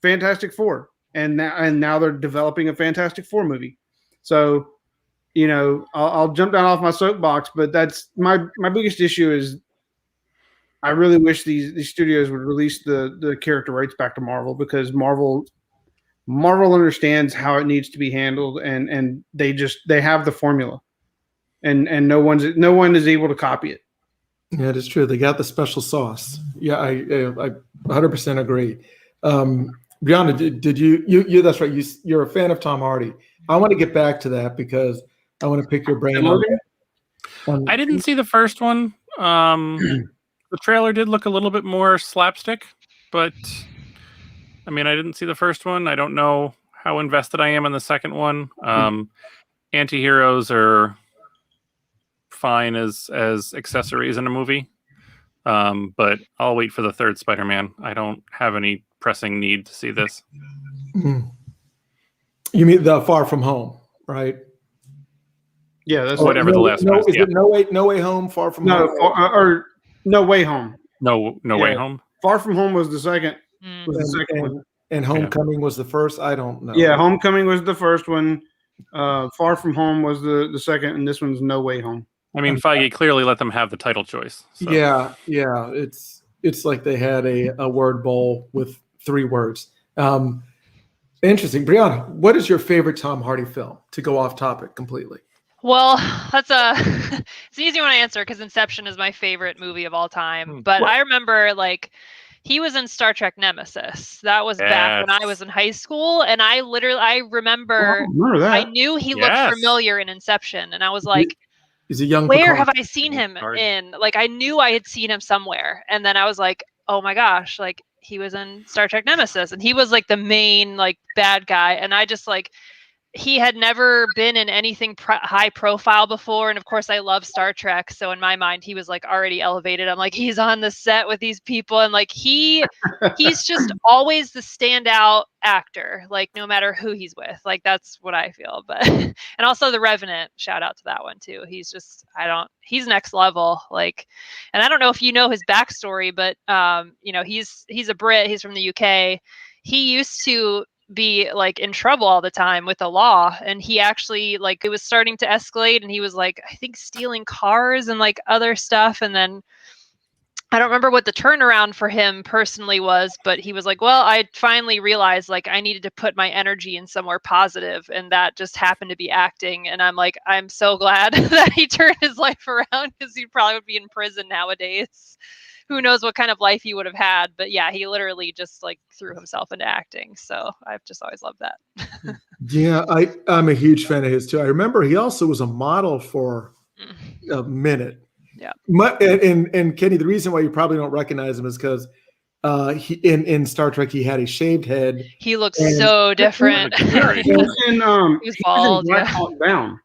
D: Fantastic Four, and now they're developing a Fantastic Four movie. So, I'll jump down off my soapbox, but that's my biggest issue is I really wish these studios would release the character rights back to Marvel, because Marvel understands how it needs to be handled, and they have the formula, and no one is able to copy it.
A: Yeah, it is true. They got the special sauce. Yeah, I 100% agree. Brianna, did you? That's right. You're a fan of Tom Hardy. I want to get back to that because I want to pick your brain on
B: I didn't see the first one. The trailer did look a little bit more slapstick, but I mean, I didn't see the first one. I don't know how invested I am in the second one. Anti-heroes are fine as accessories in a movie, but I'll wait for the third Spider-Man. I don't have any pressing need to see this.
A: You mean the Far From Home, right?
D: Yeah, that's
B: whatever the last one is.
A: Is it No Way Home, Far From Home?
D: Or No Way Home.
B: No Way Home.
D: Far From Home was the second.
A: And Homecoming was the first. I don't know.
D: Yeah, Homecoming was the first one. Far From Home was the second, and this one's No Way Home.
B: I mean, Feige clearly let them have the title choice. So.
A: Yeah. It's like they had a word bowl with 3 words. Interesting. Brianna, what is your favorite Tom Hardy film? To go off topic completely.
C: Well, it's an easy one to answer because Inception is my favorite movie of all time. But I remember he was in Star Trek Nemesis. That was back when I was in high school, and I remember
D: that.
C: I knew he looked familiar in Inception, and I was like,
A: he's a young
C: where
A: Picard.
C: have I seen him in? I knew I had seen him somewhere, and then I was like, oh my gosh, he was in Star Trek Nemesis, and he was the main bad guy, and I just he had never been in anything high profile before. And of course I love Star Trek. So in my mind, he was already elevated. I'm he's on the set with these people. And he's just always the standout actor, no matter who he's with, that's what I feel. But, and also The Revenant, shout out to that one too. He's just, he's next level. And I don't know if you know his backstory, but he's a Brit, he's from the UK. He used to be in trouble all the time with the law, and he actually it was starting to escalate, and he was I think stealing cars and other stuff, and then I don't remember what the turnaround for him personally was, but he was well, I finally realized I needed to put my energy in somewhere positive, and that just happened to be acting. And I'm so glad that he turned his life around, because he probably would be in prison nowadays. Who knows what kind of life he would have had. But yeah, he literally just threw himself into acting. So I've just always loved that.
A: Yeah, I'm a huge fan of his too. I remember he also was a model for a minute.
C: Yeah.
A: And Kenny, the reason why you probably don't recognize him is because he in Star Trek he had a shaved head.
C: He looks so different.
D: He was
C: bald.
D: Black Hawk Down.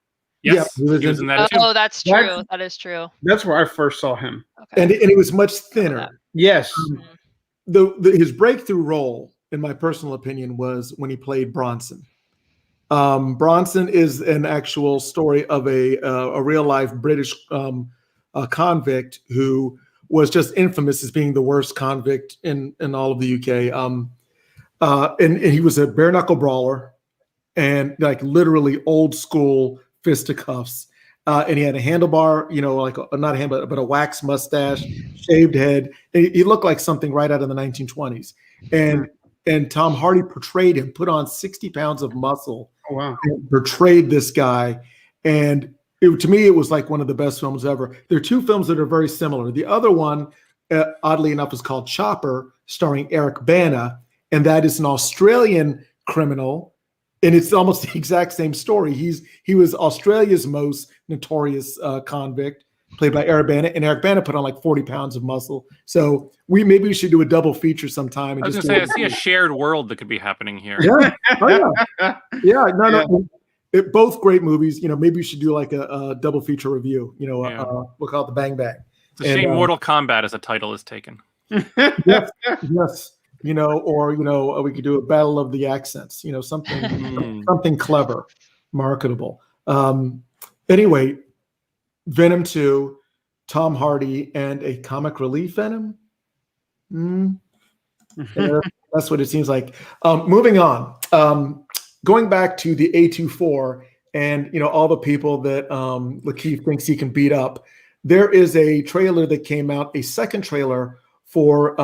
B: Yes, he was in that too.
C: Oh, that's true. That is true.
D: That's where I first saw him.
C: Okay.
A: And it was much thinner.
D: Yes.
A: His breakthrough role, in my personal opinion, was when he played Bronson. Bronson is an actual story of a real life British convict who was just infamous as being the worst convict in all of the UK. And he was a bare knuckle brawler, and literally old school fisticuffs. And he had a handlebar, not a handlebar, but a wax mustache, shaved head. And he looked like something right out of the 1920s. And Tom Hardy portrayed him, put on 60 pounds of muscle.
D: Oh, wow.
A: And portrayed this guy. And to me, it was one of the best films ever. There are 2 films that are very similar. The other one, oddly enough, is called Chopper, starring Eric Bana. And that is an Australian criminal. And it's almost the exact same story. He was Australia's most notorious convict, played by Eric Bana, and Eric Bana put on 40 pounds of muscle. So maybe we should do a double feature sometime. And
B: I was going to say, I see a shared world that could be happening here.
A: Yeah, no. Both great movies. Maybe we should do a double feature review. We'll call it the Bang Bang.
B: It's a shame Mortal Kombat as a title is taken.
A: Yes. Or we could do a battle of the accents, something clever, marketable. Anyway, Venom 2, Tom Hardy, and a comic relief Venom. Yeah, that's what it seems like. Moving on. Going back to the A24 and all the people that LaKeith thinks he can beat up. There is a trailer that came out, a second trailer for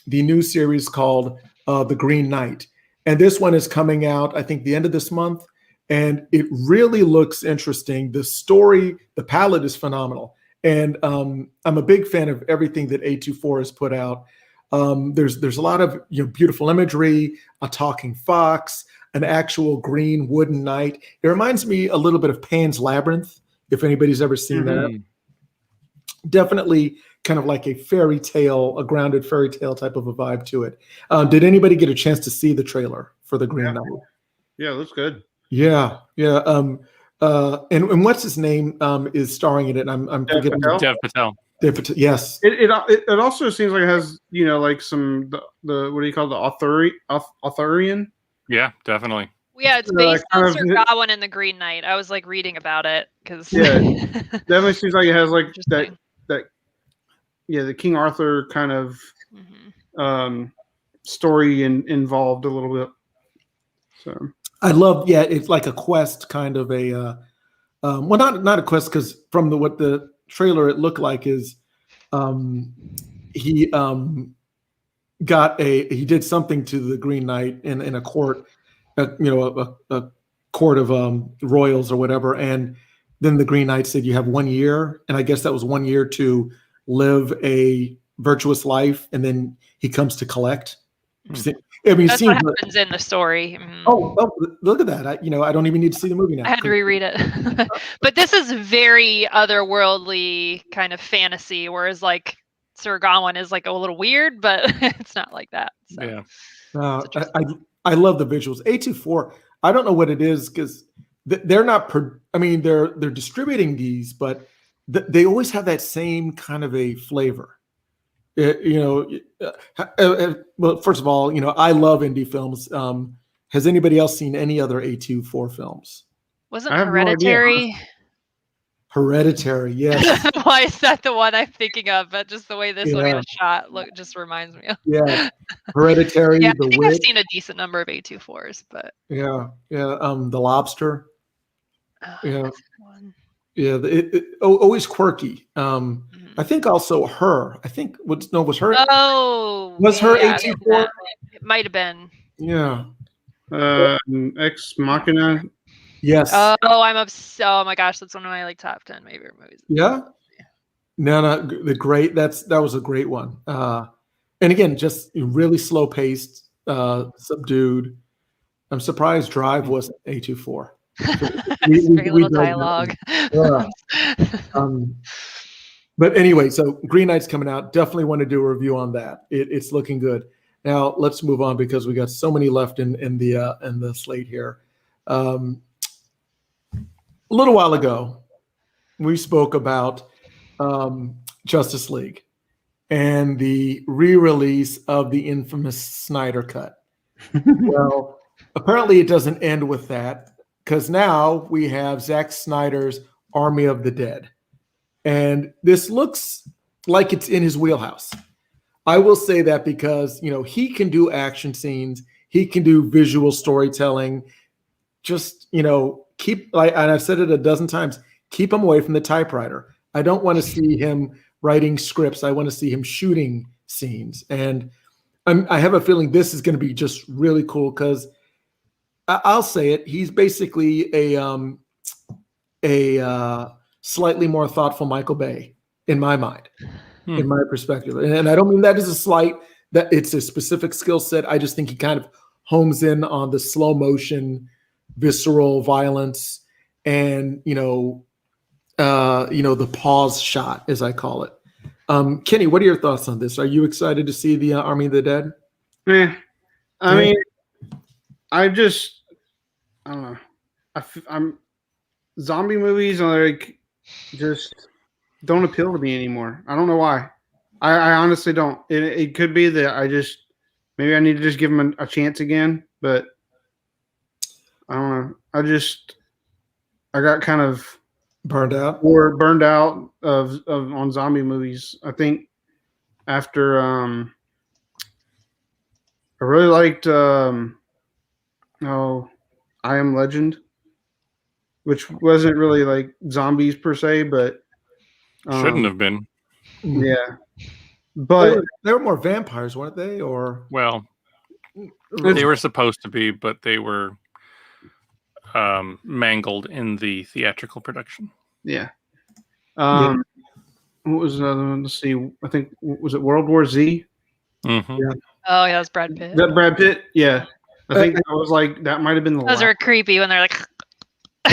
A: the new series called The Green Knight. And this one is coming out, I think, the end of this month. And it really looks interesting. The story, the palette is phenomenal. And I'm a big fan of everything that A24 has put out. There's a lot of beautiful imagery, a talking fox, an actual green wooden knight. It reminds me a little bit of Pan's Labyrinth, if anybody's ever seen that. Definitely kind of like a fairy tale, a grounded fairy tale type of a vibe to it. Did anybody get a chance to see the trailer for The Green Knight?
D: Yeah, it looks good.
A: Yeah. And what's his name is starring in it? I'm forgetting.
B: Dev Patel.
A: Yes.
D: It also seems like it has like some the what do you call the Arthurian?
B: Yeah, definitely.
C: Yeah, it's based on Sir Gawain and the Green Knight. I was like reading about it because
D: definitely seems like it has like that the King Arthur kind of story involved a little bit. So
A: I love it's like a quest kind of a well not a quest because from what the trailer it looked like is he did something to the Green Knight in a court, a court of royals or whatever, and then the Green Knight said you have 1 year, and I guess that was 1 year to live a virtuous life, and then he comes to collect. I mean,
C: that's what happens in the story.
A: Oh, look at that! I don't even need to see the movie now.
C: I had to reread it. But this is very otherworldly kind of fantasy, whereas like Sir Gawain is like a little weird, but it's not like that. So.
B: Yeah.
A: I love the visuals. A24. I don't know what it is because they're not. They're distributing these, but they always have that same kind of a flavor. Well, first of all, I love indie films. Has anybody else seen any other A24 films?
C: Wasn't Hereditary?
A: Hereditary, yes.
C: Why is that the one I'm thinking of? But just the way this one got shot just reminds me of.
A: Yeah, Hereditary.
C: Yeah, I think I've seen a decent number of A24s, but
A: The Lobster.
C: One.
A: Yeah, always quirky. I think also Her. I think was Her.
C: Oh,
A: was Her A24?
C: It might have been.
A: Yeah.
D: Ex Machina.
A: Yes.
C: Oh, oh my gosh, that's one of my top 10 favorite movies.
A: Yeah. No, that was a great one. And again, just really slow paced, subdued. I'm surprised Drive wasn't A24.
C: Very little dialogue.
A: Yeah. But anyway, so Green Knight's coming out. Definitely want to do a review on that. It's looking good. Now let's move on because we got so many left in the slate here. A little while ago, we spoke about Justice League and the re-release of the infamous Snyder Cut. Well, apparently it doesn't end with that because now we have Zack Snyder's Army of the Dead. And this looks like it's in his wheelhouse. I will say that because, he can do action scenes. He can do visual storytelling. Just, and I've said it a dozen times, keep him away from the typewriter. I don't want to see him writing scripts. I want to see him shooting scenes. And I have a feeling this is going to be just really cool because I'll say it. He's basically a slightly more thoughtful Michael Bay in my mind, in my perspective. And I don't mean that as a slight, that it's a specific skill set. I just think he kind of homes in on the slow motion, visceral violence and, the pause shot, as I call it. Kenny, what are your thoughts on this? Are you excited to see the Army of the Dead?
D: Yeah. I mean, I don't know. I'm zombie movies are like just don't appeal to me anymore. I don't know why. I honestly don't. It could be that maybe I need to just give them a chance again, but I don't know. I got kind of
A: Burned out.
D: or burned out of on zombie movies. I think after I really liked I Am Legend, which wasn't really like zombies per se, but
B: Shouldn't have been.
D: yeah.
A: They
D: But
A: were more vampires, weren't they? Or
B: Well, they were supposed to be, but they were mangled in the theatrical production.
D: yeah. What was another one? Let's see. I think was it World War Z?
B: Mm-hmm.
A: Yeah.
C: Oh yeah, that's Brad Pitt.
D: Is that Brad Pitt? Yeah. I think that was like that might have been the
C: Those
D: last.
C: are creepy when they're like.
D: I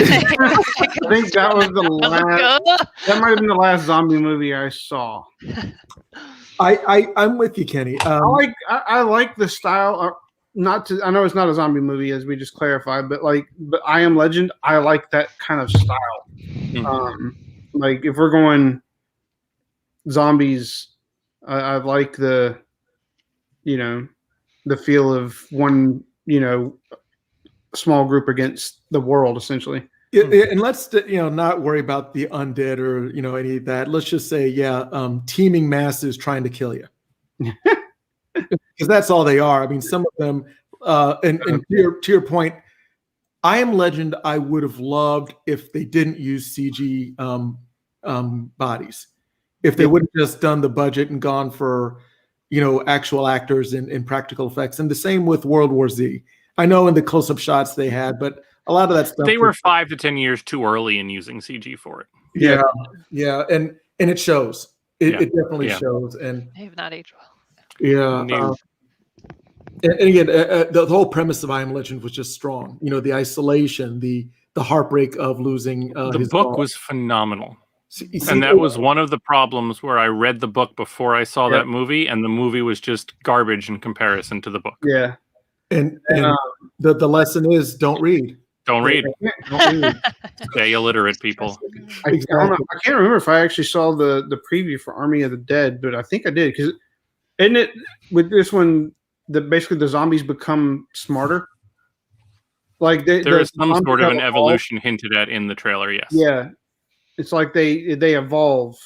D: think that was the last. That might have been the last zombie movie I saw.
A: I'm with you, Kenny.
D: I like the style. I know it's not a zombie movie, as we just clarified, but I Am Legend, I like that kind of style. Like if we're going zombies, I like the feel of one small group against the world, essentially.
A: And let's not worry about the undead or any of that. Let's just say teeming masses trying to kill you, because that's all they are. I mean, some of them and to your point, I Am Legend, I would have loved if they didn't use CG bodies, if they would have just done the budget and gone for actual actors and practical effects. And the same with World War Z. I know in the close-up shots they had, but a lot of that stuff.
B: They were 5 to 10 years too early in using CG for it.
A: Yeah, and it shows. It definitely shows. And
C: they have not aged well.
A: Yeah. And again, the whole premise of I Am Legend was just strong. The isolation, the heartbreak of losing.
B: The book was phenomenal. And that was one of the problems where I read the book before I saw that movie, and the movie was just garbage in comparison to the book.
D: Yeah.
A: And the lesson is don't read.
B: Don't read. Stay illiterate, people.
D: I can't remember if I actually saw the preview for Army of the Dead, but I think I did, because isn't it with this one that basically the zombies become smarter? Like
B: there is some sort of an evolution hinted at in the trailer. Yes.
D: Yeah, it's like they evolve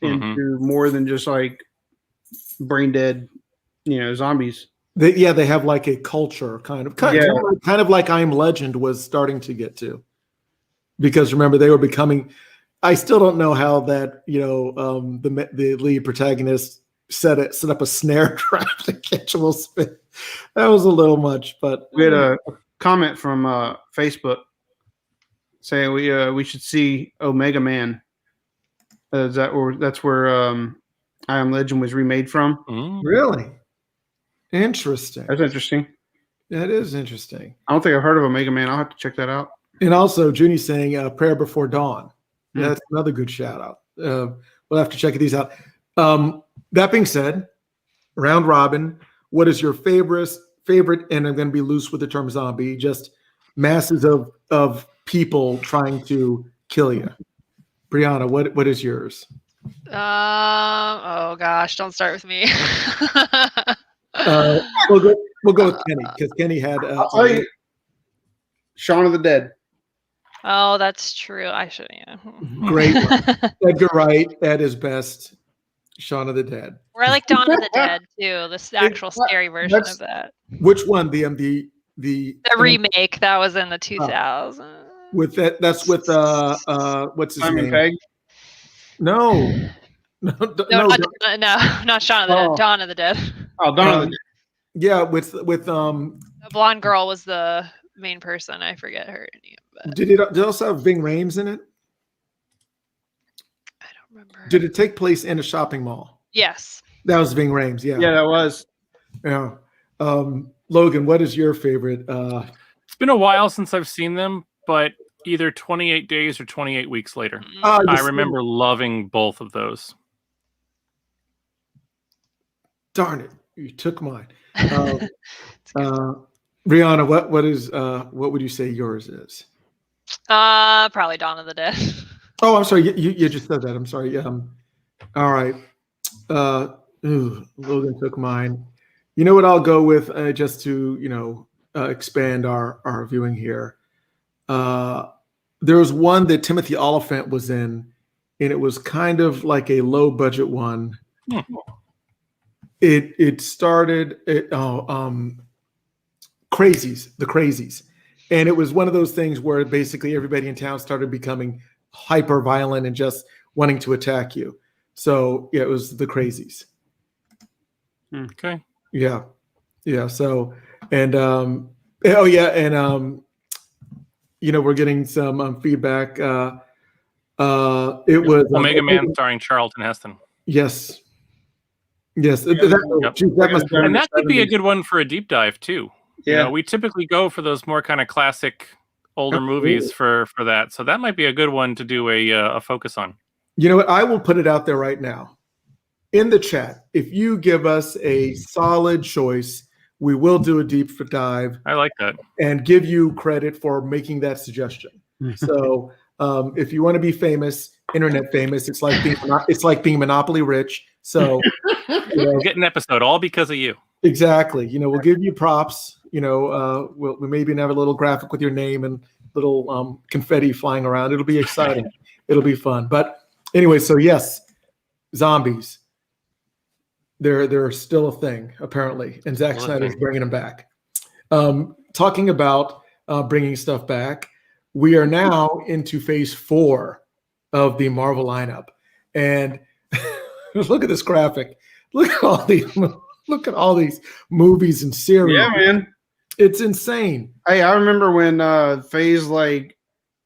D: into more than just like brain dead, zombies.
A: They have like a culture kind of like I Am Legend was starting to get to, because remember they were becoming. I still don't know how that the lead protagonist set up a snare trap to catch Will Smith. That was a little much, but
D: we had a comment from Facebook saying we should see Omega Man. That's where I Am Legend was remade from.
A: Really? Interesting.
D: That's interesting.
A: That is interesting.
D: I don't think I've heard of Omega Man. I'll have to check that out.
A: And also, Junie's saying Prayer Before Dawn. Yeah, that's another good shout out. We'll have to check these out. That being said, round robin, what is your favorite? And I'm going to be loose with the term zombie. Just masses of people trying to kill you. Brianna, what is yours?
C: Oh gosh, don't start with me.
A: We'll go with Kenny, because Kenny had.
D: I'll tell you, Shaun of the Dead.
C: Oh, that's true. I should. Yeah.
A: Great. Edgar Wright at his best. Shaun of the Dead.
C: Or I like Dawn of the Dead too. The actual scary version of that.
A: Which one? The
C: remake that was in the 2000s.
A: With that, that's with what's his
D: Simon
A: name?
D: Pegg?
A: No,
C: not Shaun of the Dead. Dawn of the Dead.
D: Oh, Dawn of the Dead.
A: Yeah, with
C: the blonde girl was the main person. I forget her name. But
A: did it also have Ving Rhames in it?
C: I don't remember.
A: Did it take place in a shopping mall?
C: Yes.
A: That was Ving Rhames. Yeah.
D: Yeah, that was.
A: Yeah. Logan, what is your favorite?
B: It's been a while since I've seen them, but either 28 days or 28 weeks later. I remember loving both of those.
A: Darn it. You took mine. Rihanna, what would you say yours is?
C: Probably Dawn of the Dead.
A: Oh, I'm sorry. You just said that. I'm sorry. All right. Logan took mine. You know what I'll go with, just to expand our viewing here. there was one that Timothy Oliphant was in, and it was kind of like a low budget one. It started Crazies, the Crazies. And it was one of those things where basically everybody in town started becoming hyper violent and just wanting to attack you. So yeah, it was the Crazies.
B: Okay.
A: Yeah. Yeah. So, and oh yeah, and we're getting some feedback. It was
B: Omega Man starring Charlton Heston.
A: Yes. Yes.
B: And that could be a good one for a deep dive too.
D: Yeah.
B: We typically go for those more kind of classic older movies for that. So that might be a good one to do a focus on.
A: You know what? I will put it out there right now in the chat. If you give us a solid choice, we will do a deep dive.
B: I like that.
A: And give you credit for making that suggestion. So if you want to be famous, internet famous, it's like being Monopoly rich. So
B: we'll get an episode all because of you.
A: Exactly. We'll give you props. We'll maybe have a little graphic with your name and little confetti flying around. It'll be exciting. It'll be fun. But anyway, so yes, zombies. They're still a thing apparently, and Zack Snyder's bringing them back. Talking about bringing stuff back, we are now into phase 4 of the Marvel lineup, and look at this graphic. Look at all these movies and series.
D: Yeah, man,
A: it's insane.
D: Hey, I remember when phase like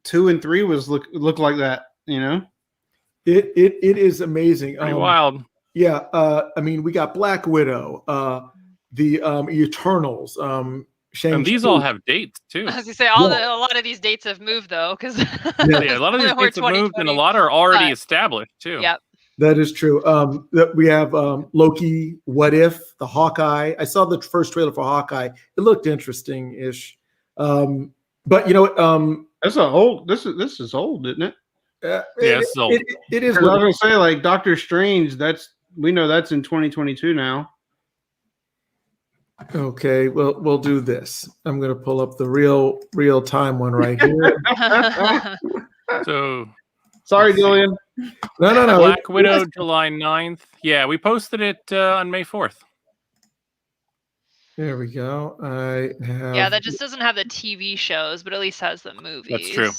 D: 2 and 3 was look like that.
A: It is amazing.
B: Pretty wild.
A: Yeah, I mean, we got Black Widow, the Eternals, Shang-Chi.
B: And these all have dates too.
C: I was gonna say a lot of these dates have moved though, because
B: a lot of these dates have moved, and a lot are already established too.
C: Yep,
A: that is true. We have Loki, What If, the Hawkeye. I saw the first trailer for Hawkeye. It looked interesting-ish, but
D: that's old. This is old, isn't it?
B: It's old.
A: It is.
D: I was gonna say, like Doctor Strange. We know that's in 2022 now.
A: Okay, well, we'll do this. I'm going to pull up the real time one right here.
B: So,
D: sorry, Dillian.
A: No.
B: Black Widow, July 9th. Yeah, we posted it on May 4th.
A: There we go.
C: Yeah, that just doesn't have the TV shows, but at least has the movies.
B: That's true.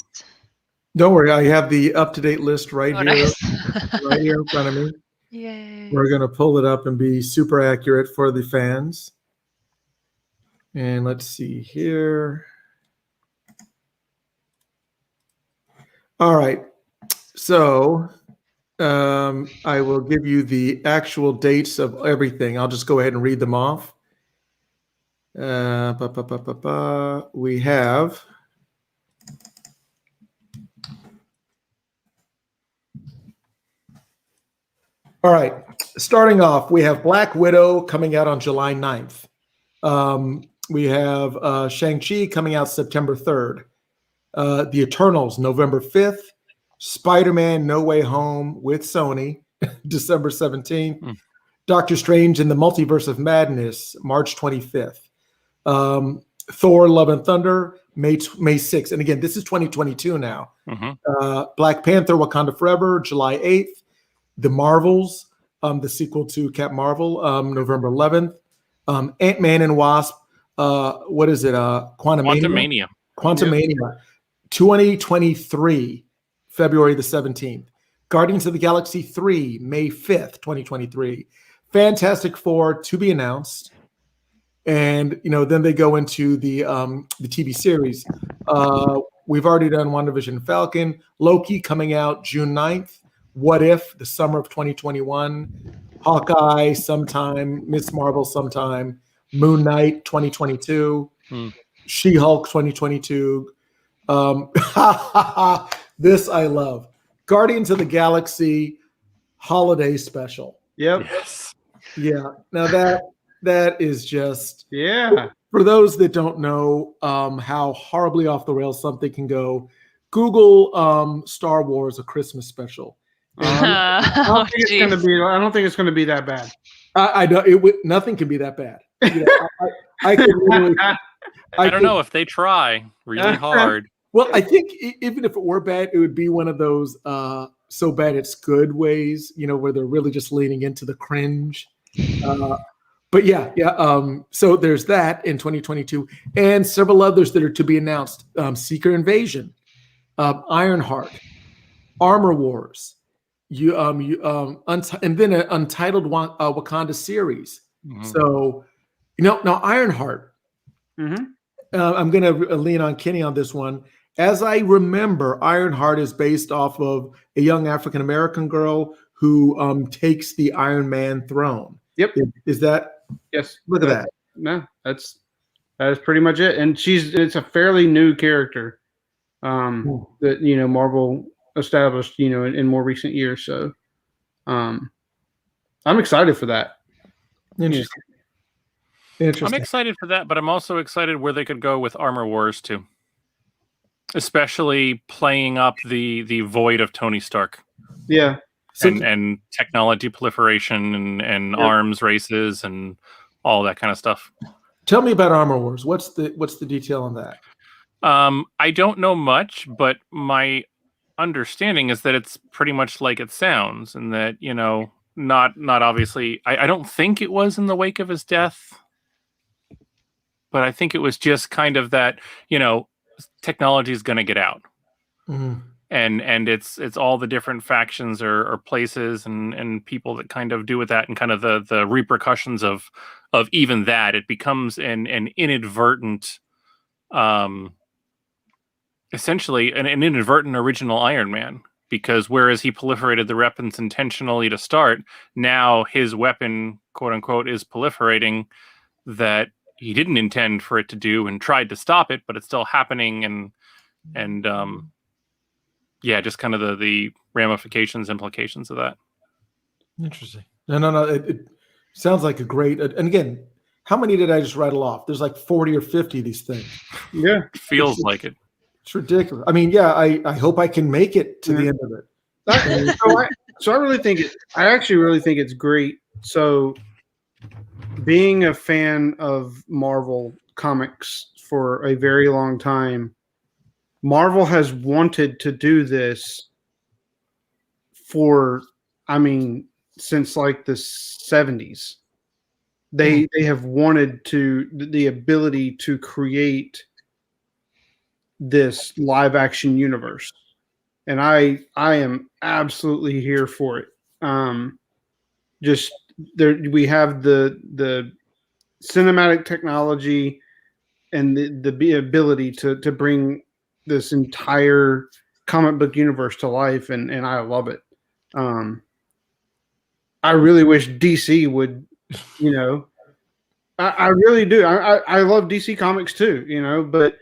A: Don't worry, I have the up-to-date list right here,
C: nice.
A: right here in front of me.
C: Yay.
A: We're going to pull it up and be super accurate for the fans. And let's see here. All right. So I will give you the actual dates of everything. I'll just go ahead and read them off. We have... All right. Starting off, we have Black Widow coming out on July 9th. We have Shang-Chi coming out September 3rd. The Eternals, November 5th. Spider-Man No Way Home with Sony, December 17th. Doctor Strange in the Multiverse of Madness, March 25th. Thor, Love and Thunder, May 6th. And again, this is 2022 now. Black Panther, Wakanda Forever, July 8th. The Marvels, the sequel to Captain Marvel, November 11th. Ant-Man and Wasp, what is it? Quantumania. 2023, February the 17th. Guardians of the Galaxy 3, May 5th, 2023. Fantastic Four to be announced. And, then they go into the TV series. We've already done WandaVision, Falcon. Loki coming out June 9th. What If, the summer of 2021. Hawkeye sometime. Miss Marvel sometime. Moon Knight 2022. She-Hulk 2022. This I love. Guardians of the Galaxy holiday special.
D: Yep.
B: Yes.
A: Yeah. Now that is just,
D: yeah.
A: For those that don't know how horribly off the rails something can go, Google Star Wars A Christmas Special.
D: I don't think it's going to be that bad.
A: I know nothing can be that bad. I don't
B: know if they try really hard.
A: Well, I think even if it were bad, it would be one of those so bad it's good ways, where they're really just leaning into the cringe. But yeah. So there's that in 2022, and several others that are to be announced: Secret Invasion, Ironheart, Armor Wars, and then an Untitled Wakanda series.
B: Mhm.
A: So, now Ironheart.
D: Mm-hmm.
A: I'm going to lean on Kenny on this one. As I remember, Ironheart is based off of a young African-American girl who takes the Iron Man throne.
D: Yep.
A: Is that?
D: Yes.
A: Look at that.
D: No, that is pretty much it. And it's a fairly new character that Marvel established in more recent years. So I'm excited for that.
A: Interesting.
B: I'm excited for that, but I'm also excited where they could go with Armor Wars too. Especially playing up the void of Tony Stark.
D: Yeah.
B: And technology proliferation and arms races and all that kind of stuff.
A: Tell me about Armor Wars. What's the detail on that?
B: I don't know much, but my understanding is that it's pretty much like it sounds, and that not obviously. I don't think it was in the wake of his death, but I think it was just kind of that technology is going to get out.
A: Mm-hmm.
B: And it's all the different factions or places and people that kind of do with that, and kind of the repercussions of even that. It becomes an inadvertent, essentially an inadvertent original Iron Man, because whereas he proliferated the weapons intentionally to start, now his weapon, quote unquote, is proliferating that he didn't intend for it to do and tried to stop it, but it's still happening. And just kind of the ramifications, implications of that.
A: Interesting. No. It sounds like a great. And again, how many did I just rattle off? There's like 40 or 50 of these things.
D: Yeah,
B: feels like it.
A: It's ridiculous. I mean, yeah. I hope I can make it to the end of it.
D: I actually really think it's great. So, being a fan of Marvel comics for a very long time, Marvel has wanted to do this since like the 70s. They have wanted the ability to create this live action universe. And I am absolutely here for it. We have the cinematic technology and the ability to bring this entire comic book universe to life, and I love it. I really wish DC would, I really do. I love DC comics too, but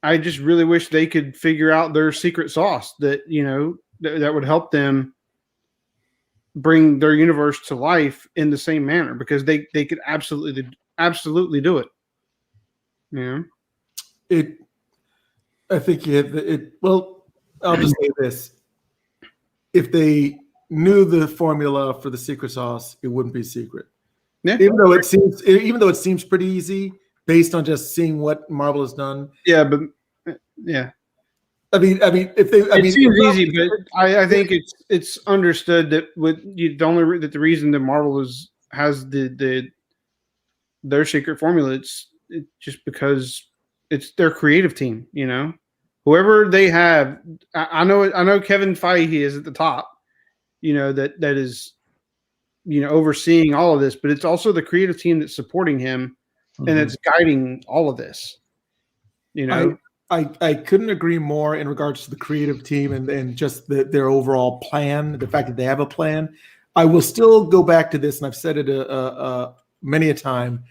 D: I just really wish they could figure out their secret sauce that that would help them bring their universe to life in the same manner, because they could absolutely do it.
A: I think you hit it. Well, I'll just say this: if they knew the formula for the secret sauce, it wouldn't be secret.
D: Yeah.
A: Even though it seems pretty easy based on just seeing what Marvel has done.
D: Yeah, but yeah.
A: It
D: seems easy, but I think it's understood that the reason that Marvel has their secret formula, it's just because it's their creative team. Whoever they have, I know Kevin Feige is at the top. That is overseeing all of this, but it's also the creative team that's supporting him and it's guiding all of this.
A: I couldn't agree more in regards to the creative team and just their overall plan, the fact that they have a plan. I will still go back to this, and I've said it many a time,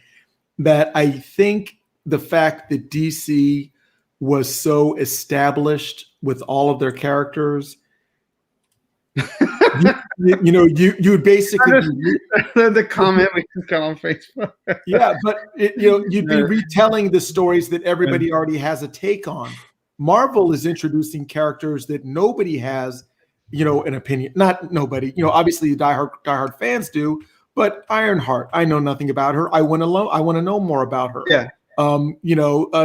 A: that I think the fact that DC was so established with all of their characters, you would basically
D: the comment we just got on Facebook.
A: Yeah, but you'd be retelling the stories that everybody already has a take on. Marvel is introducing characters that nobody has, an opinion. Not nobody. Obviously the diehard fans do. But Ironheart, I know nothing about her. I want to know more about her.
D: Yeah.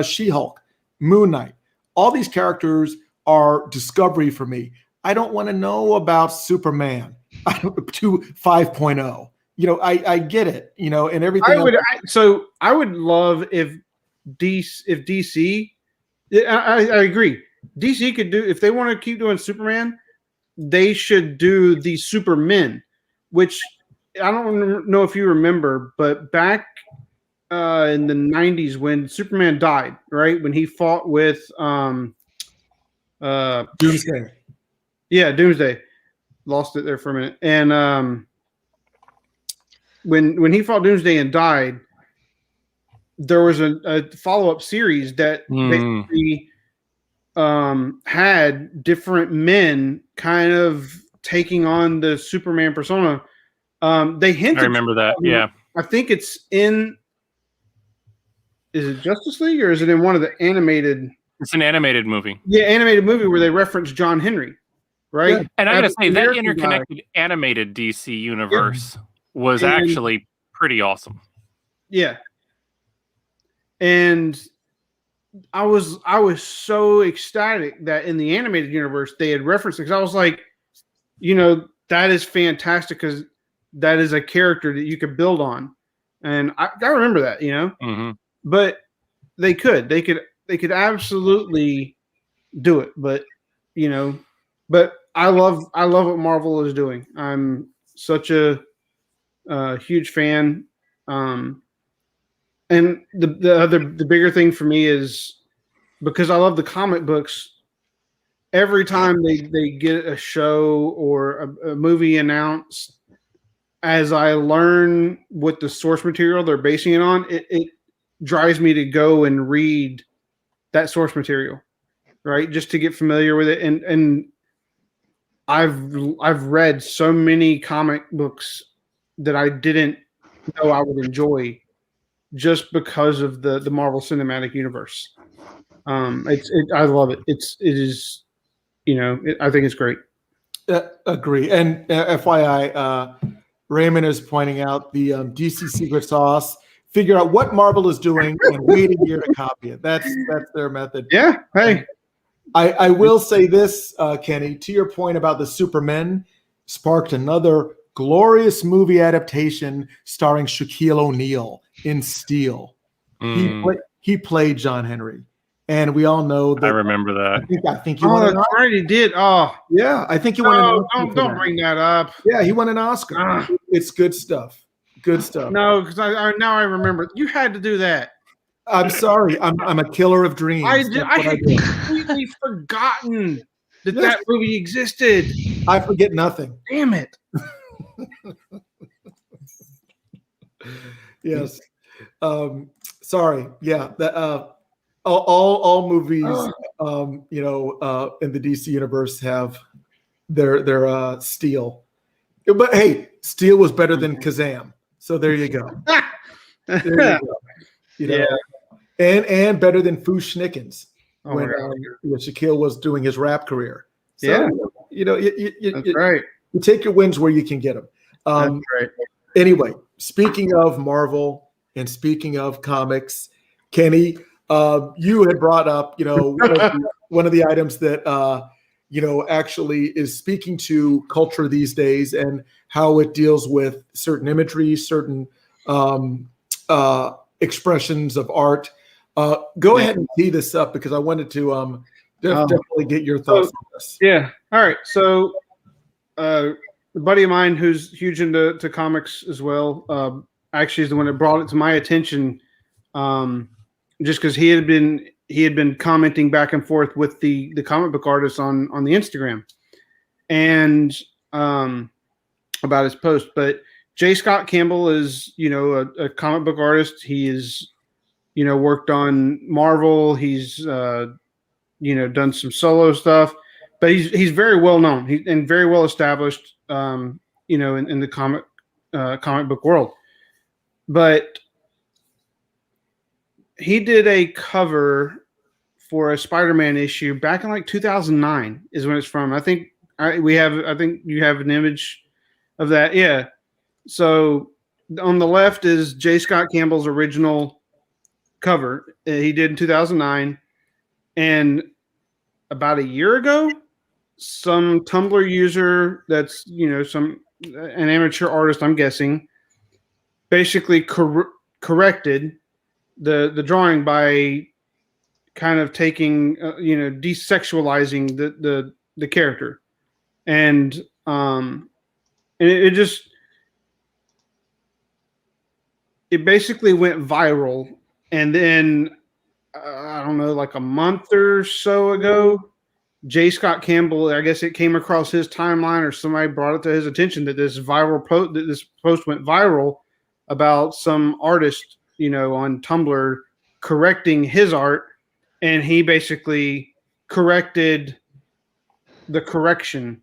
A: She-Hulk, Moon Knight, all these characters are discovery for me. I don't want to know about Superman 5.0. I get it, and everything.
D: I would love if DC, I agree. DC could do, if they want to keep doing Superman, they should do the Supermen, which I don't know if you remember, but back in the 90s when Superman died, right? When he fought with
A: Doomsday.
D: Yeah, Doomsday. Lost it there for a minute. And when he fought Doomsday and died, there was a follow-up series that basically had different men kind of taking on the Superman persona. They hinted.
B: I remember that. Yeah.
D: I think it's in. Is it Justice League or is it in one of the animated?
B: It's an animated movie.
D: Yeah, animated movie where they reference John Henry, right?
B: Yeah. And I gotta say that interconnected animated DC universe was actually pretty awesome.
D: Yeah. And I was so ecstatic that in the animated universe they had referenced it, because I was like, that is fantastic, because that is a character that you could build on. And I remember that,
B: Mm-hmm.
D: But they could absolutely do it. But but I love what Marvel is doing. I'm such a huge fan. And the bigger thing for me is, because I love the comic books, every time they get a show or a movie announced, as I learn what the source material they're basing it on, it drives me to go and read that source material, right? Just to get familiar with it. And I've read so many comic books that I didn't know I would enjoy just because of the Marvel Cinematic Universe. I love it. It is, I think it's great.
A: Agree. And FYI, Raymond is pointing out the DC Secret Sauce. Figure out what Marvel is doing and wait a year to copy it. That's their method.
D: Yeah. Hey,
A: I will say this, Kenny, to your point about the Supermen, sparked another glorious movie adaptation starring Shaquille O'Neal in Steel. He played John Henry, and we all know that.
B: I remember that.
A: I think he won an Oscar.
D: Already did. Oh,
A: yeah, I think he won an Oscar.
D: Don't bring that up.
A: Yeah, he won an Oscar. It's good stuff. Good stuff.
D: No, because now I remember. You had to do that.
A: I'm sorry. I'm a killer of dreams.
D: I had completely forgotten that movie existed.
A: I forget nothing.
D: Damn it.
A: Yes. Sorry. Yeah. All movies, in the DC universe have their Steel. But hey, Steel was better than Kazam. So there you go. There you go. And better than Foo Schnickens when Shaquille was doing his rap career. So,
D: that's right.
A: You take your wins where you can get them.
D: That's right.
A: Anyway, speaking of Marvel and speaking of comics, Kenny, you had brought up, one of the items that, actually is speaking to culture these days and how it deals with certain imagery, certain expressions of art. Go ahead and tee this up, because I wanted to definitely get your thoughts on this.
D: Yeah. All right. So a buddy of mine who's huge into comics as well, actually is the one that brought it to my attention, just because he had been commenting back and forth with the comic book artist on the Instagram, and about his post. But J. Scott Campbell is, a comic book artist. He is, worked on Marvel. He's, done some solo stuff, but he's very well known and very well established, in the comic book world. But he did a cover for a Spider-Man issue back in like 2009 is when it's from. I think you have an image of that. Yeah. So on the left is J. Scott Campbell's original cover he did in 2009. And about a year ago, some Tumblr user that's, an amateur artist, I'm guessing, basically corrected the drawing by kind of taking, desexualizing the character. And it basically went viral. And then, I don't know, like a month or so ago, J. Scott Campbell, I guess it came across his timeline or somebody brought it to his attention that this post went viral about some artist, on Tumblr correcting his art. And he basically corrected the correction.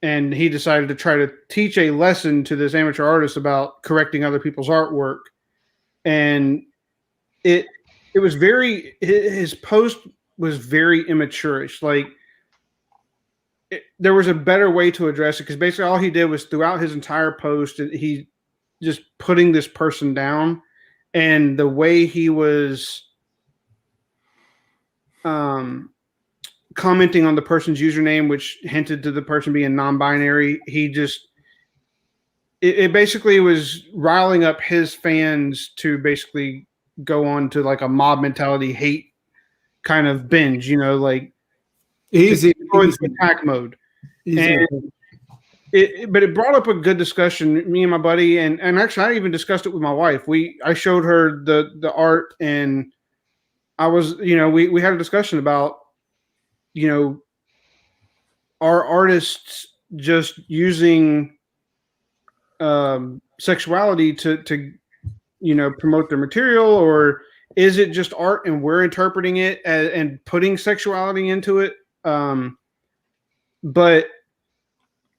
D: And he decided to try to teach a lesson to this amateur artist about correcting other people's artwork. And it was his post was very immaturish. Like, there was a better way to address it, because basically all he did was throughout his entire post, he just putting this person down, and the way he was commenting on the person's username, which hinted to the person being non-binary, it basically was riling up his fans to basically go on to like a mob mentality hate kind of binge, like
A: easy
D: attack mode. And but it brought up a good discussion, me and my buddy, and actually I even discussed it with my wife. I showed her the art, and I was, we had a discussion about, are artists just using sexuality to promote their material, or is it just art and we're interpreting it and putting sexuality into it? But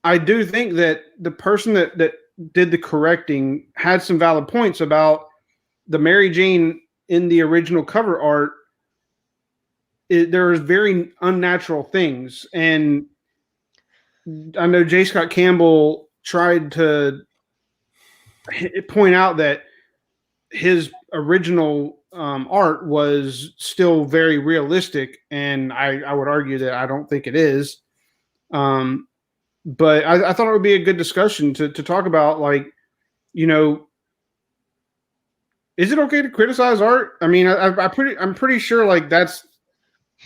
D: I do think that the person that did the correcting had some valid points about the Mary Jane in the original cover art. There is very unnatural things. And I know J. Scott Campbell tried to point out that his original art was still very realistic, and I would argue that I don't think it is. But I thought it would be a good discussion to talk about, like, is it okay to criticize art? I mean, I'm pretty sure, like, that's,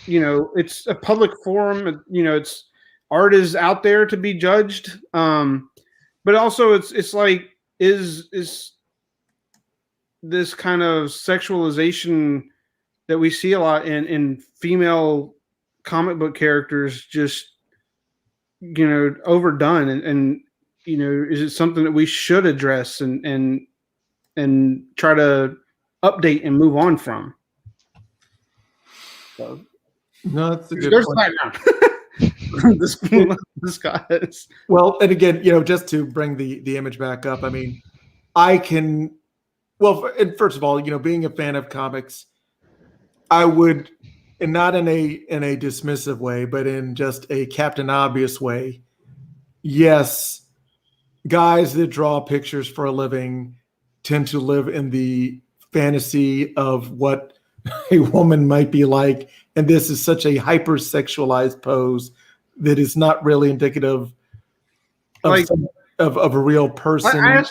D: it's a public forum. It's art is out there to be judged. But also it's like, is this kind of sexualization that we see a lot in female comic book characters just, overdone, and is it something that we should address and try to update and move on from? So,
A: no, that's a good point.
D: this guy is.
A: Well, and again, just to bring the image back up, I mean, and first of all, being a fan of comics, I would, and not in a dismissive way, but in just a Captain Obvious way. Yes, guys that draw pictures for a living tend to live in the fantasy of what a woman might be like, and this is such a hypersexualized pose that is not really indicative of a real person.
D: I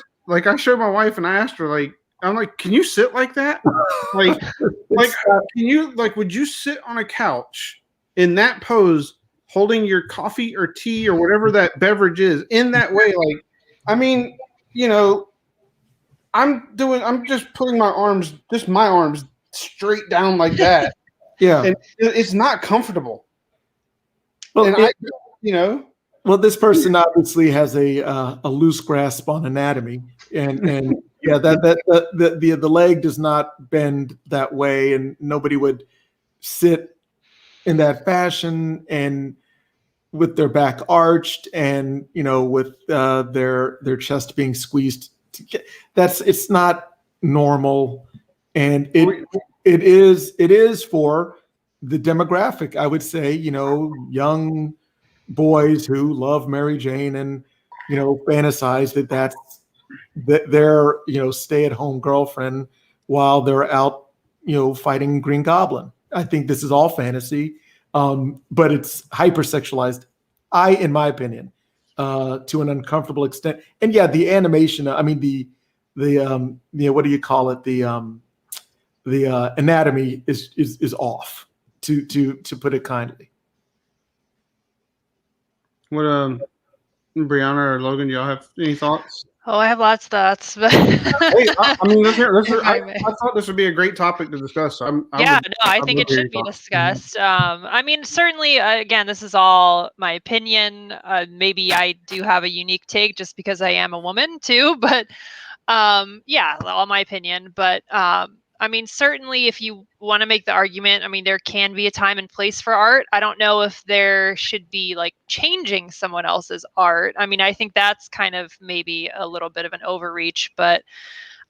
D: showed my wife, and I asked her, like, I'm like, can you sit like that? Can you, would you sit on a couch in that pose, holding your coffee or tea or whatever that beverage is in that way? Like, I mean, I'm just putting my arms straight down like that.
A: Yeah.
D: And it's not comfortable.
A: Well,
D: And
A: well, this person obviously has a loose grasp on anatomy, and yeah, the leg does not bend that way, and nobody would sit in that fashion and with their back arched and with their chest being squeezed. It's not normal, and it is for the demographic. I would say young boys who love Mary Jane and fantasize that's their stay-at-home girlfriend while they're out fighting Green Goblin. I think this is all fantasy, but it's hypersexualized. In my opinion, to an uncomfortable extent. And yeah, the animation. I mean, the what do you call it? The anatomy is off. To put it kindly.
D: What Brianna or Logan, do y'all have any thoughts?
C: Oh, I have lots of thoughts, but
D: Hey, I mean, let's hear.
C: If I may.
D: I thought this would be a great topic to discuss.
C: I think it should be discussed. I mean, certainly, again, this is all my opinion. Maybe I do have a unique take just because I am a woman too, but yeah, all my opinion. But I mean, certainly, if you want to make the argument, I mean, there can be a time and place for art. I don't know if there should be like changing someone else's art. I mean, I think that's kind of maybe a little bit of an overreach, but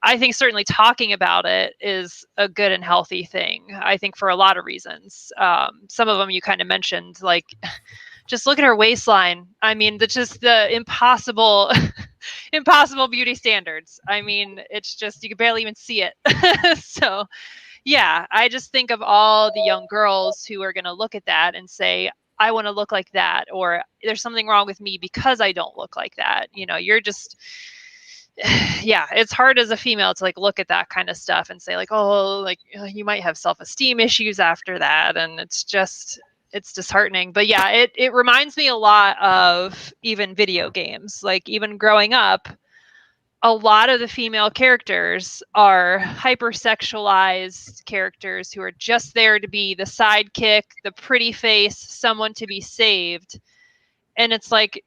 C: I think certainly talking about it is a good and healthy thing. I think for a lot of reasons. Some of them you kind of mentioned, like just look at her waistline. I mean, that's just the impossible beauty standards. I mean, it's just, you can barely even see it. So yeah, I just think of all the young girls who are going to look at that and say, I want to look like that, or there's something wrong with me because I don't look like that. You know, you're just, yeah, it's hard as a female to like look at that kind of stuff and say like, oh, like you might have self-esteem issues after that. And it's disheartening. But yeah, it reminds me a lot of even video games. Like even growing up, a lot of the female characters are hypersexualized characters who are just there to be the sidekick, the pretty face, someone to be saved. And it's like,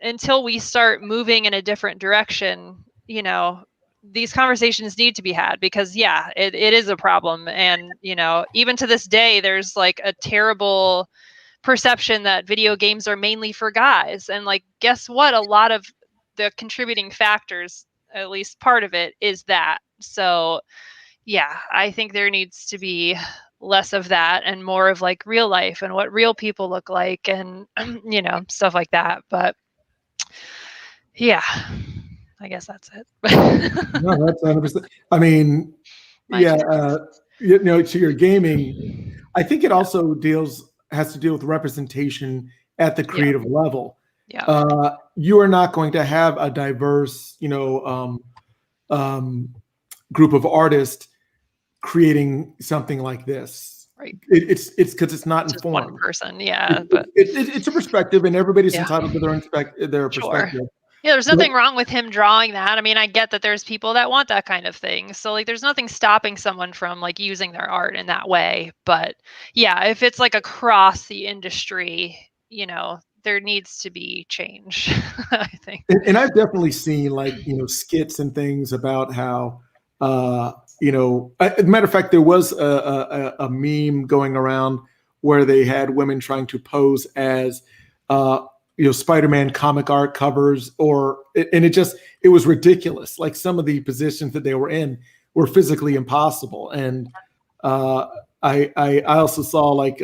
C: until we start moving in a different direction, you know, these conversations need to be had, because yeah, it is a problem. And, you know, even to this day, there's like a terrible perception that video games are mainly for guys. And like, guess what? A lot of the contributing factors, at least part of it, is that. So yeah, I think there needs to be less of that and more of like real life and what real people look like and, you know, stuff like that. But yeah, I guess that's it.
A: No, that's 100%. I mean, yeah, you know, to your gaming, I think it also has to deal with representation at the creative level.
C: Yeah.
A: You are not going to have a diverse, you know, group of artists creating something like this.
C: Right.
A: It's because it's not
C: Just
A: informed.
C: one person, yeah. But
A: it's a perspective, and everybody's entitled to their perspective.
C: Yeah, there's nothing wrong with him drawing that. I mean, I get that there's people that want that kind of thing. So like there's nothing stopping someone from like using their art in that way. But yeah, if it's like across the industry, you know, there needs to be change, I think.
A: And I've definitely seen like, you know, skits and things about how you know, as a matter of fact, there was a meme going around where they had women trying to pose as you know, Spider-Man comic art covers, and it was ridiculous. Like some of the positions that they were in were physically impossible. And I also saw like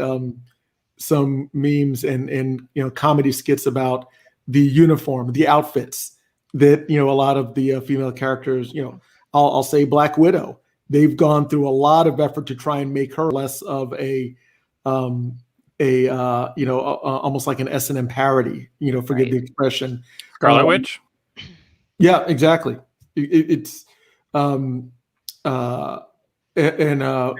A: some memes and you know, comedy skits about the uniform, the outfits that, you know, a lot of the female characters, you know, I'll say Black Widow, they've gone through a lot of effort to try and make her less of a you know, almost like an S&M parody, you know, forgive the expression.
B: Scarlet Witch.
A: Yeah, exactly. It's and
D: have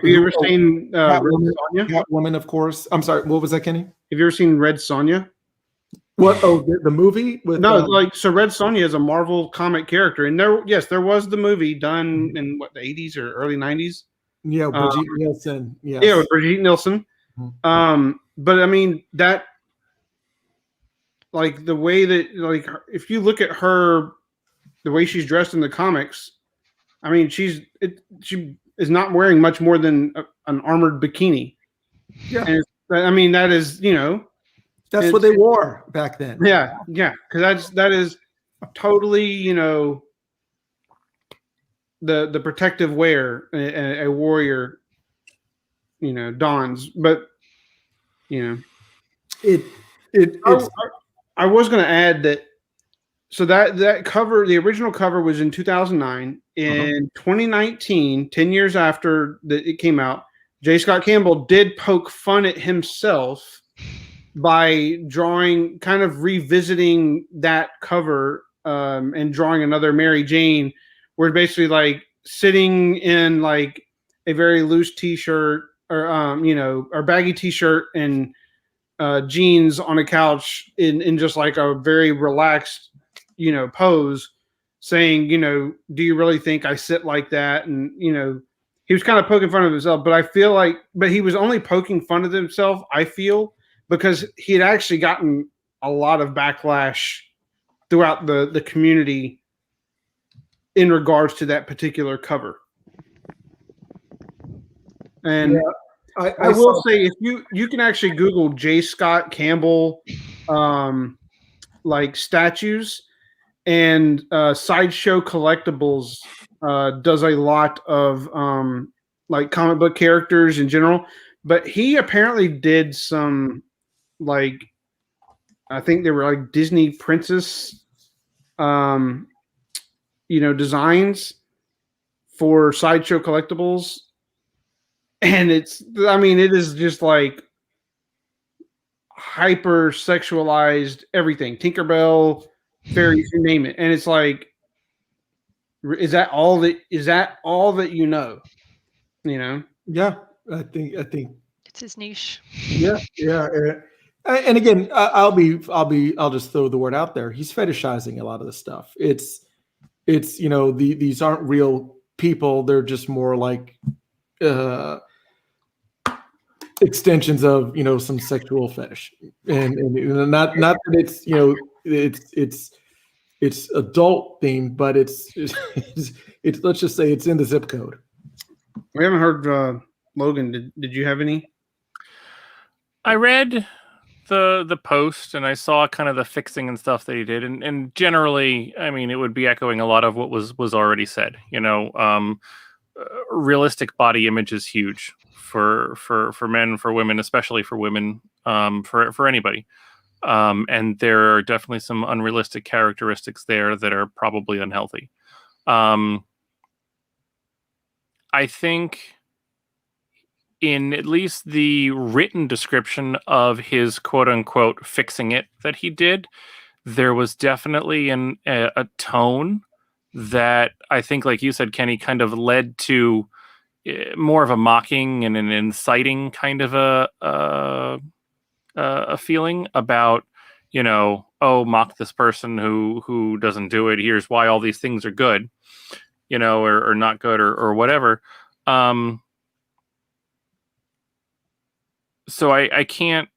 D: you ever seen
A: Catwoman, of course. I'm sorry, what was that, Kenny?
D: Have you ever seen Red Sonja?
A: What? Oh, the movie with
D: like, so Red Sonja is a Marvel comic character, and there was the movie done in what, the 80s or early 90s.
A: Yeah, Brigitte Nielsen. Yes.
D: Yeah, with Brigitte Nielsen. But I mean, that, like, the way that, like, if you look at her, the way she's dressed in the comics, I mean, she is not wearing much more than an armored bikini.
A: Yeah.
D: And I mean, that is, you know,
A: that's what they wore back then.
D: Yeah, yeah, because that is totally, you know, the protective wear a warrior, you know, dons. But you know, I was going to add that. So that cover, the original cover, was in 2009. In 2019, 10 years after it came out, J. Scott Campbell did poke fun at himself by drawing, kind of revisiting that cover and drawing another Mary Jane, where basically like sitting in like a very loose t-shirt or or baggy t-shirt and jeans on a couch in just like a very relaxed pose, saying, do you really think I sit like that? And he was kind of poking fun of himself, but I feel like, but he was only poking fun of himself, I feel, because he had actually gotten a lot of backlash throughout the community in regards to that particular cover. And I will say, if you can actually Google J. Scott Campbell like statues, and Sideshow Collectibles does a lot of like comic book characters in general, but he apparently did some, like, I think they were like Disney princess designs for Sideshow Collectibles, and it is just like hyper sexualized everything, Tinkerbell, fairies, you name it. And it's like, is that all that you know?
A: Yeah, I think
C: It's his niche.
A: yeah. And again, I'll just throw the word out there. He's fetishizing a lot of the stuff. It's these aren't real people. They're just more like extensions of some sexual fetish, and not that it's adult themed, but it's let's just say it's in the zip code.
D: We haven't heard Logan. Did you have any?
B: I read the post and I saw kind of the fixing and stuff that he did, and generally, I mean, it would be echoing a lot of what was already said. Realistic body image is huge for men, for women, especially for women, for anybody. And there are definitely some unrealistic characteristics there that are probably unhealthy. I think in at least the written description of his quote unquote fixing it that he did, there was definitely a tone that I think, like you said, Kenny, kind of led to more of a mocking and an inciting kind of a feeling about, mock this person who doesn't do it. Here's why all these things are good, or not good or whatever. So I can't,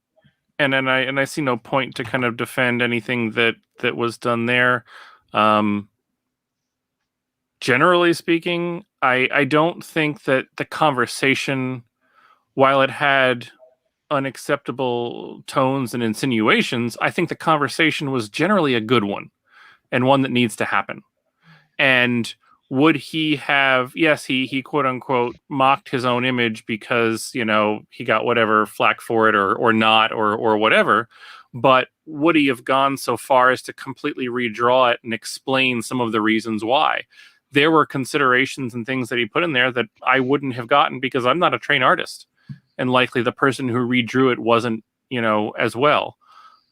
B: and I see no point to kind of defend anything that was done there. Generally speaking, I don't think that the conversation, while it had unacceptable tones and insinuations, I think the conversation was generally a good one and one that needs to happen. And would he have, yes, he quote unquote mocked his own image because, he got whatever flack for it or not, or whatever, but would he have gone so far as to completely redraw it and explain some of the reasons why? There were considerations and things that he put in there that I wouldn't have gotten because I'm not a trained artist. And likely the person who redrew it wasn't, as well.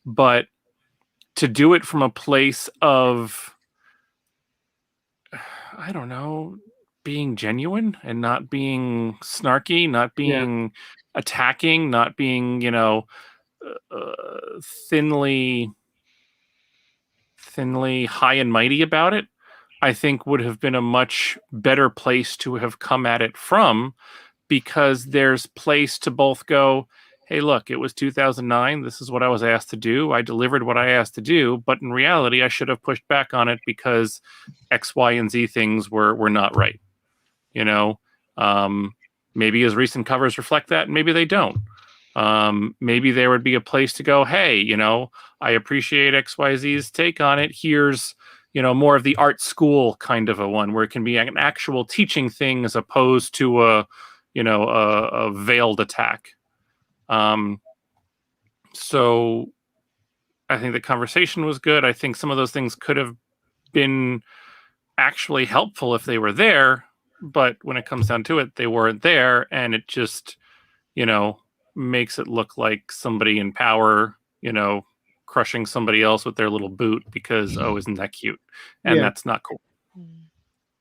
B: But to do it from a place of, I don't know, being genuine and not being snarky, not being attacking, not being, thinly high and mighty about it, I think would have been a much better place to have come at it from, because there's place to both go, hey, look, it was 2009. This is what I was asked to do. I delivered what I asked to do. But in reality, I should have pushed back on it because X, Y, and Z things were not right. Maybe his recent covers reflect that. And maybe they don't. Maybe there would be a place to go, hey, I appreciate XYZ's take on it. Here's, more of the art school kind of a one where it can be an actual teaching thing as opposed to a veiled attack. So I think the conversation was good. I think some of those things could have been actually helpful if they were there, but when it comes down to it, they weren't there. And it just, you know, makes it look like somebody in power, you know, crushing somebody else with their little boot because, oh, isn't that cute? And that's not cool.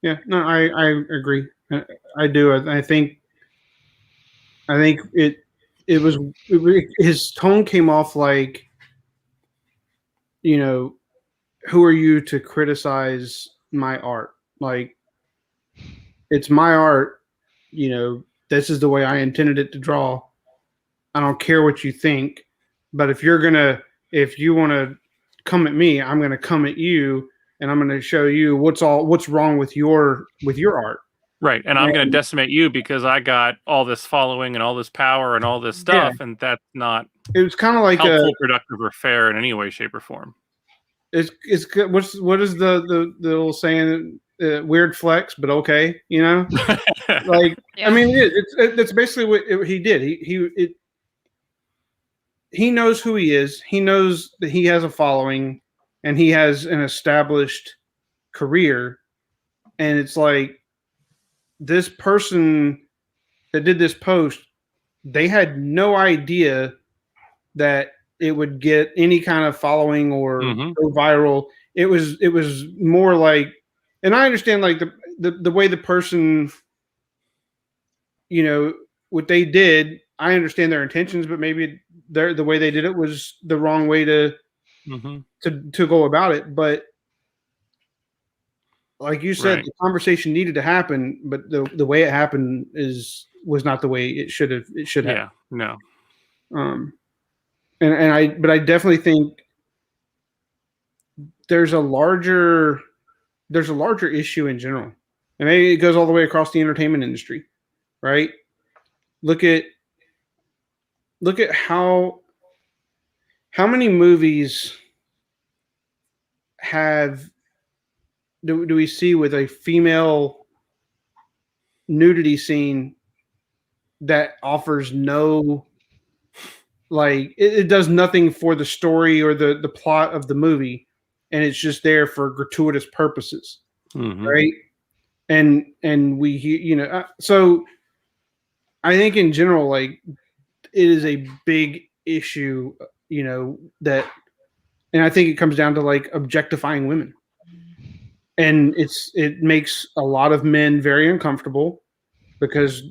D: Yeah, no, I agree. I do. I think his tone came off like, you know, who are you to criticize my art? Like, it's my art, you know, this is the way I intended it to draw. I don't care what you think, but if you want to come at me, I'm going to come at you, and I'm going to show you what's wrong with your art.
B: Right. And I'm going to decimate you because I got all this following and all this power and all this stuff. And that's not,
D: it was kind of like
B: helpful, productive, or fair in any way, shape, or form.
D: What is the little saying? Weird flex, but okay, you know. Like, I mean, that's basically what he did. He knows who he is. He knows that he has a following, and he has an established career. And it's like, this person that did this post, they had no idea that it would get any kind of following or go viral. It was more like, and I understand like the way the person, you know, what they did, I understand their intentions, but maybe the way they did it was the wrong way to go about it. But like you said, the conversation needed to happen, but the way it happened was not the way it should have.
B: Yeah, no.
D: But I definitely think there's a larger issue in general, and maybe it goes all the way across the entertainment industry, right? Look at how many movies do we see with a female nudity scene that offers no, like, it does nothing for the story or the plot of the movie, and it's just there for gratuitous purposes, right? And we, you know, so I think in general, like, it is a big issue, you know, and I think it comes down to like objectifying women, and it makes a lot of men very uncomfortable because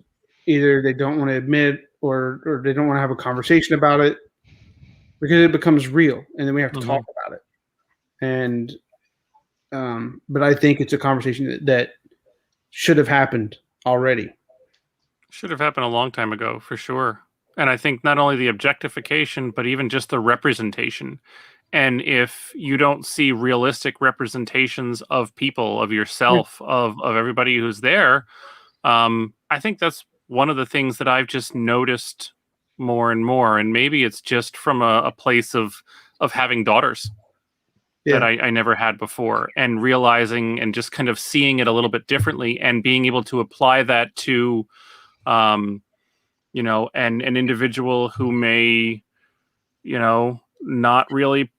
D: either they don't want to admit or they don't want to have a conversation about it because it becomes real, and then we have to talk about it. And but I think it's a conversation that should have happened already.
B: Should have happened a long time ago, for sure. And I think not only the objectification, but even just the representation. And if you don't see realistic representations of people, of yourself, of everybody who's there, I think that's one of the things that I've just noticed more and more. And maybe it's just from a place of having daughters that I never had before, and realizing and just kind of seeing it a little bit differently, and being able to apply that to, you know, an individual who may, you know, not really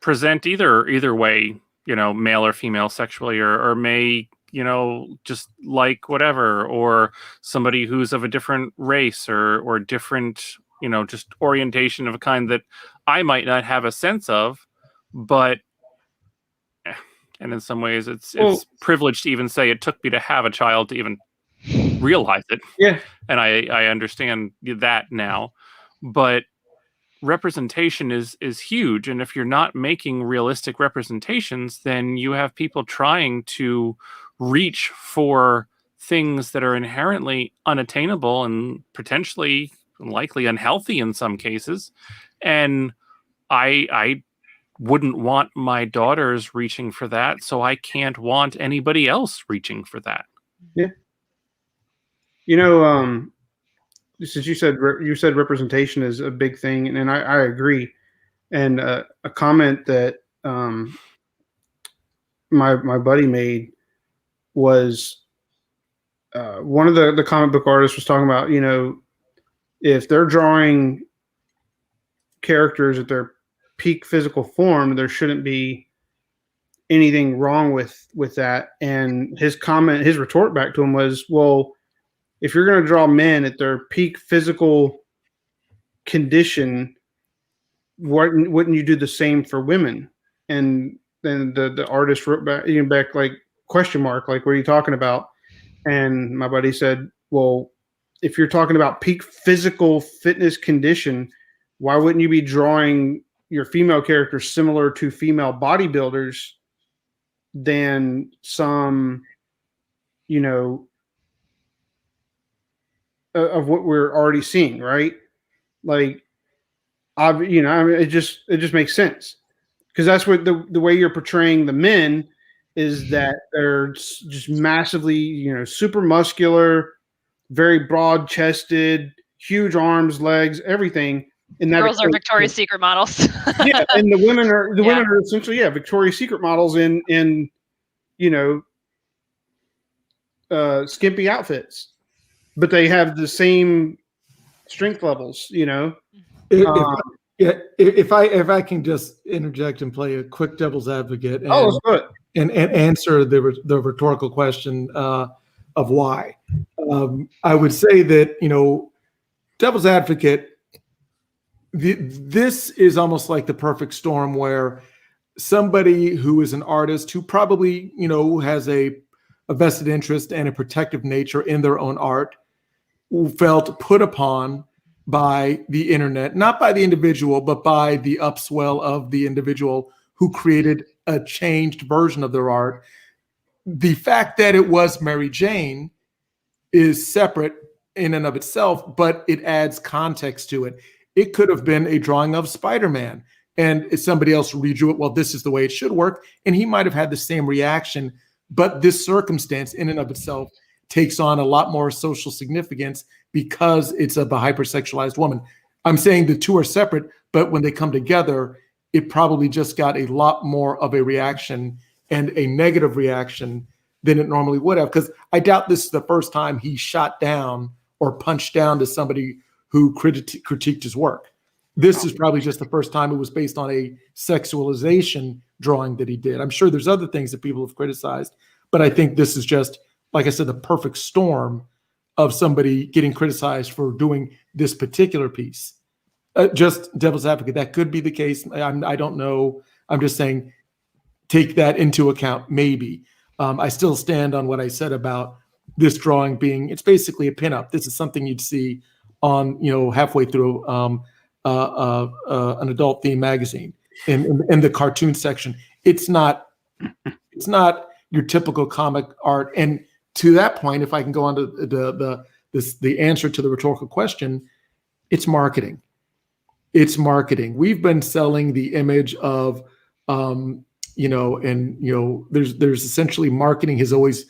B: present either way, you know, male or female sexually, or may, you know, just like whatever, or somebody who's of a different race or different, you know, just orientation of a kind that I might not have a sense of, but, and in some ways it's privileged to even say it took me to have a child to even realize it.
D: Yeah.
B: And I understand that now, but representation is huge. And if you're not making realistic representations, then you have people trying to reach for things that are inherently unattainable and potentially likely unhealthy in some cases. And I wouldn't want my daughters reaching for that, so I can't want anybody else reaching for that.
D: Yeah. You know, since you said representation is a big thing, and I agree. And a comment that my buddy made was one of the comic book artists was talking about, you know, if they're drawing characters at their peak physical form, there shouldn't be anything wrong with that. And his retort back to him was, well, if you're going to draw men at their peak physical condition, wouldn't you do the same for women? And then the artist wrote back like question mark, like, what are you talking about? And my buddy said, well, if you're talking about peak physical fitness condition, why wouldn't you be drawing your female characters similar to female bodybuilders than some, of what we're already seeing, right? Like, I mean, it just makes sense, because that's what the way you're portraying the men is, that they're just massively, super muscular, very broad chested, huge arms, legs, everything. And that
C: girls are Victoria's Secret models.
D: Yeah, and the women are essentially Victoria's Secret models in skimpy outfits, but they have the same strength levels.
A: If I can just interject and play a quick devil's advocate,
D: let's do it.
A: And answer the rhetorical question of why. I would say that devil's advocate. This is almost like the perfect storm where somebody who is an artist who probably, has a vested interest and a protective nature in their own art, felt put upon by the internet, not by the individual, but by the upswell of the individual who created a changed version of their art. The fact that it was Mary Jane is separate in and of itself, but it adds context to it. It could have been a drawing of Spider-Man, and if somebody else redrew it, well, this is the way it should work, and he might have had the same reaction. But this circumstance in and of itself takes on a lot more social significance because it's of a hypersexualized woman. I'm saying the two are separate, but when they come together, it probably just got a lot more of a reaction, and a negative reaction, than it normally would have. Because I doubt this is the first time he shot down or punched down to somebody who critiqued his work. This is probably just the first time it was based on a sexualization drawing that he did. I'm sure there's other things that people have criticized, but I think this is just, like I said, the perfect storm of somebody getting criticized for doing this particular piece. Just devil's advocate, that could be the case. I don't know. I'm just saying, take that into account, maybe. I still stand on what I said about this drawing being, it's basically a pinup. This is something you'd see on, halfway through an adult theme magazine in the cartoon section. It's not your typical comic art. And to that point, if I can go on to the answer to the rhetorical question, it's marketing. It's marketing. We've been selling the image of, there's essentially marketing has always,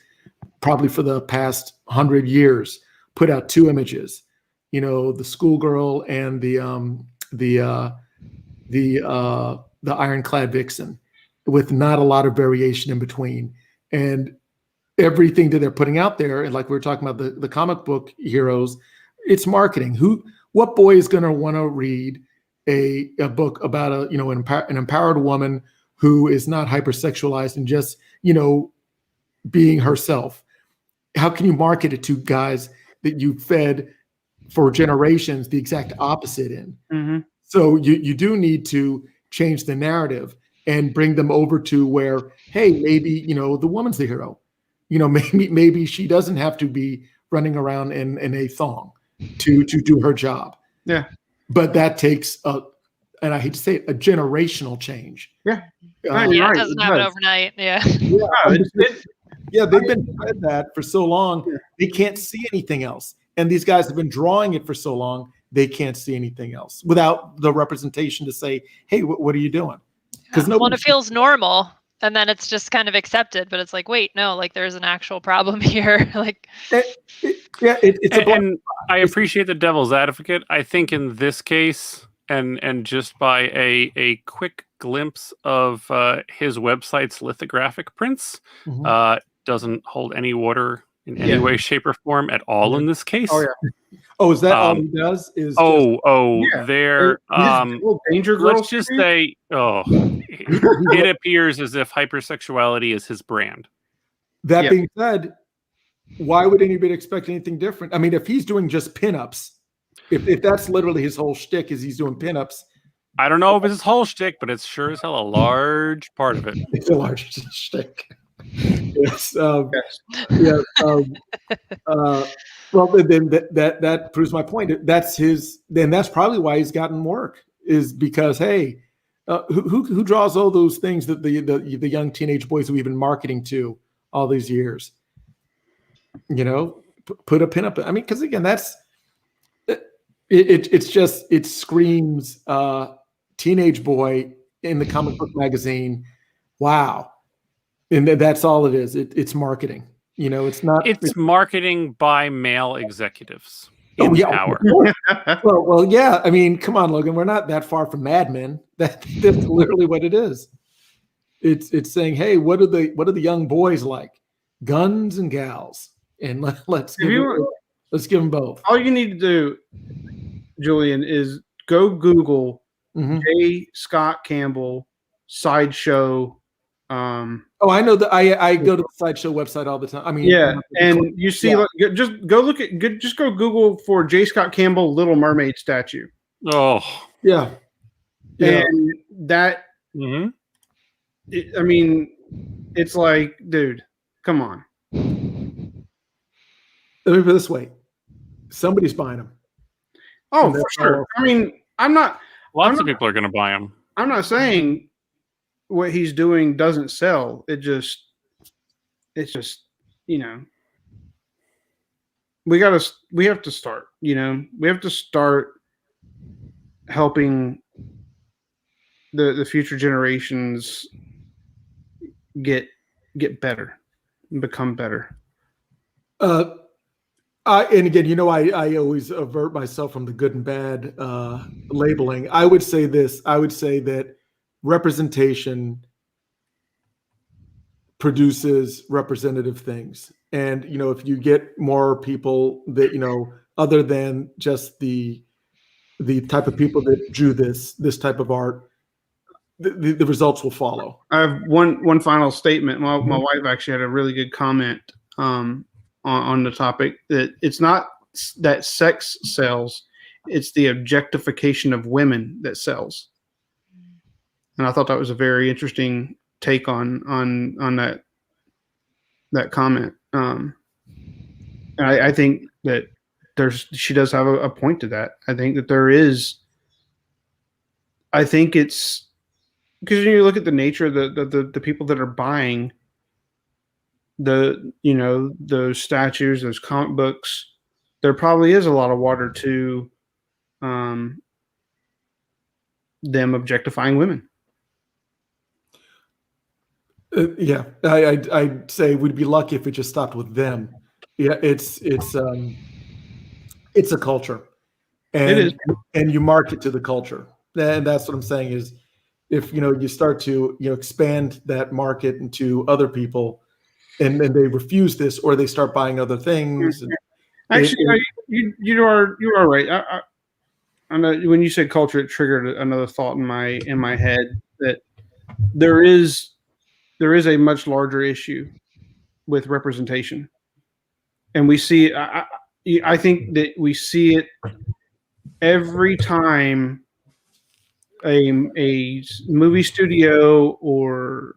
A: probably for the past 100 years, put out two images. The schoolgirl and the ironclad vixen, with not a lot of variation in between. And everything that they're putting out there, and like we were talking about the comic book heroes, it's marketing. What boy is going to want to read a book about an empowered woman who is not hypersexualized and just being herself? How can you market it to guys that you fed for generations the exact opposite in?
D: Mm-hmm.
A: So you do need to change the narrative and bring them over to where, hey, maybe the woman's the hero. Maybe she doesn't have to be running around in a thong to do her job.
D: Yeah.
A: But that takes and I hate to say it, a generational change.
D: Yeah.
C: It doesn't happen overnight. Yeah.
A: Yeah, they've been fed that for so long, they can't see anything else. And these guys have been drawing it for so long, they can't see anything else without the representation to say, hey, what are you doing? Because
C: it feels normal, and then it's just kind of accepted, but it's like, wait, no, like there's an actual problem here. Like,
B: and I appreciate the devil's advocate. I think in this case, and just by a quick glimpse of his website's lithographic prints, doesn't hold any water in any way, shape, or form at all in this case.
D: Oh yeah.
A: Oh, is that all he does?
B: There.
D: Danger Girl.
B: Let's just say, it appears as if hypersexuality is his brand.
A: That being said, why would anybody expect anything different? I mean, if he's doing just pinups, If that's literally his whole shtick is he's doing pinups,
B: I don't know if it's his whole shtick, but it's sure as hell a large part of it.
A: it's a large shtick. Yes.
D: Yes.
A: Well, then that proves my point. That's his. Then that's probably why he's gotten work, is because hey, who draws all those things that the young teenage boys that we've been marketing to all these years? You know, put a pin up. I mean, because again, that's it's just it screams teenage boy in the comic book magazine. Wow, and that's all it is. It's marketing. You know, it's not.
B: It's marketing by male executives
A: Oh,
B: in
A: yeah.
B: power.
A: Well, yeah. I mean, come on, Logan. We're not that far from Mad Men. That's literally what it is. It's saying, hey, what are the young boys like? Guns and gals, and let's give them both.
D: All you need to do, Julian, is go Google
A: Mhm.
D: J. Scott Campbell sideshow.
A: Oh, I know that. I go to the Sideshow website all the time. I mean,
D: Yeah, and you see,
A: Yeah.
D: just go look at, just go Google for J. Scott Campbell Little Mermaid statue,
B: Oh.
A: yeah.
D: and that.
B: hmm
D: I mean, it's like, dude, come on.
A: Let me put it this way: somebody's buying them.
D: Oh,
A: And
D: for
A: that's
D: sure.
A: all.
D: I mean,
B: Lots of people are going to buy them.
D: I'm not saying what he's doing doesn't sell. It's just, you know, we have to start, you know, we have to start helping the future generations get better and become better.
A: And again, you know, I always avert myself from the good and bad labeling. I would say this. I would say that representation produces representative things. And, you know, if you get more people that, you know, other than just the type of people that drew this type of art, the results will follow.
D: I have one final statement. My wife actually had a really good comment on the topic, that it's not that sex sells, it's the objectification of women that sells. And I thought that was a very interesting take on that comment. And I think that she does have a point to that. I think that there is. I think it's because when you look at the nature of the people that are buying those statues, those comic books, there probably is a lot of water to them objectifying women.
A: Yeah, I'd say we'd be lucky if it just stopped with them. Yeah, it's a culture, and
D: It is.
A: and you market to the culture, and that's what I'm saying is, if you start to expand that market into other people, and then they refuse this or they start buying other things. And
D: Actually, you are right. I know when you said culture, it triggered another thought in my head, that there is a much larger issue with representation, and we see. I think that we see it every time a movie studio or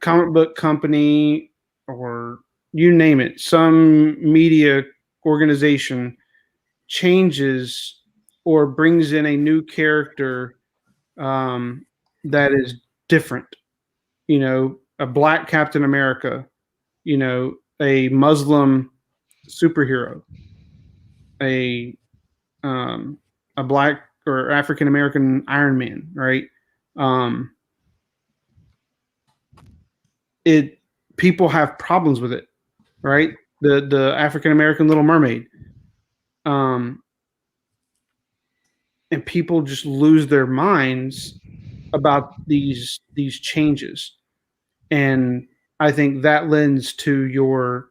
D: comic book company, or you name it, some media organization changes or brings in a new character that is different. A black Captain America, a Muslim superhero, a black or African American Iron Man, right? People have problems with it, right? The African American Little Mermaid, and people just lose their minds about these changes. And I think that lends to your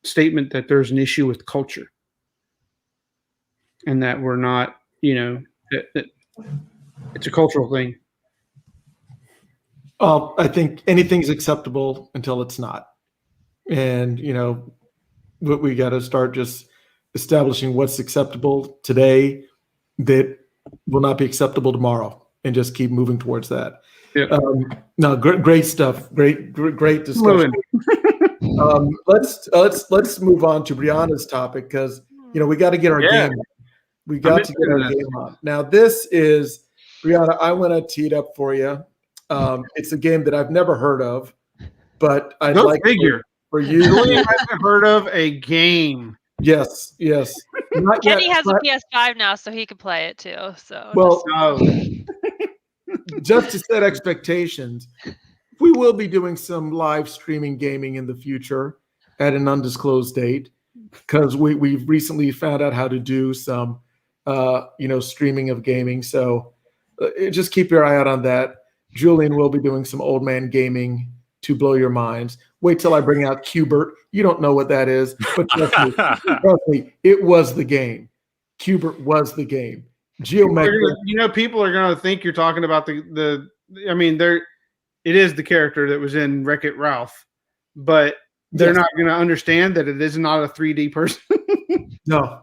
D: statement that there's an issue with culture, and that we're not, that it's a cultural thing.
A: I think anything's acceptable until it's not, and we got to start just establishing what's acceptable today that will not be acceptable tomorrow, and just keep moving towards that.
D: Yeah.
A: No, great stuff. Great discussion. Let's move on to Brianna's topic, because we got to get our game on. We got to get our game on. Now, this is, Brianna, I want to tee it up for you. It's a game that I've never heard of, but I'd like for you.
D: Julian hasn't heard of a game.
A: Yes. Not
C: Kenny
A: yet,
C: has a PS5 now, so he can play it too. So
A: well, just to set expectations, we will be doing some live streaming gaming in the future at an undisclosed date, because we've recently found out how to do some streaming of gaming. So just keep your eye out on that. Julian will be doing some old man gaming to blow your minds. Wait till I bring out Qbert. You don't know what that is, but trust me, it was the game. Qbert was the game. Geometric.
D: People are going to think you're talking about it is the character that was in Wreck-It Ralph, but they're not going to understand that it is not a 3D person.
A: No.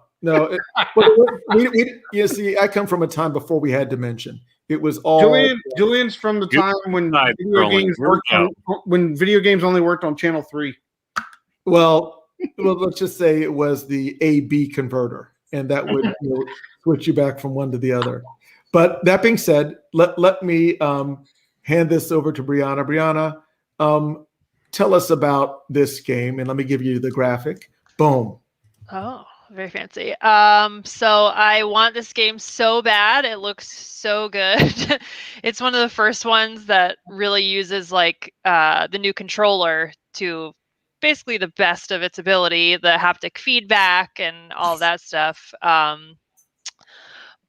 A: You see, I come from a time before we had dimension. It was all Julian's from the time when video games only worked on channel 3. Well, let's just say it was the A/B converter, and that would switch you back from one to the other. But that being said, let me hand this over to Brianna. Brianna, tell us about this game, and let me give you the graphic. Boom.
C: Oh, very fancy. So I want this game so bad. It looks so good. It's one of the first ones that really uses the new controller to basically the best of its ability, the haptic feedback and all that stuff.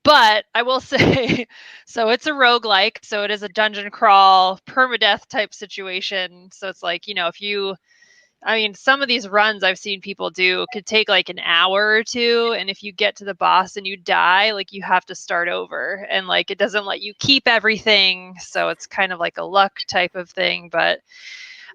C: But I will say, so it's a roguelike, so it is a dungeon crawl, permadeath type situation. So it's some of these runs I've seen people do could take an hour or two. And if you get to the boss and you die, you have to start over. And it doesn't let you keep everything. So it's kind of like a luck type of thing. But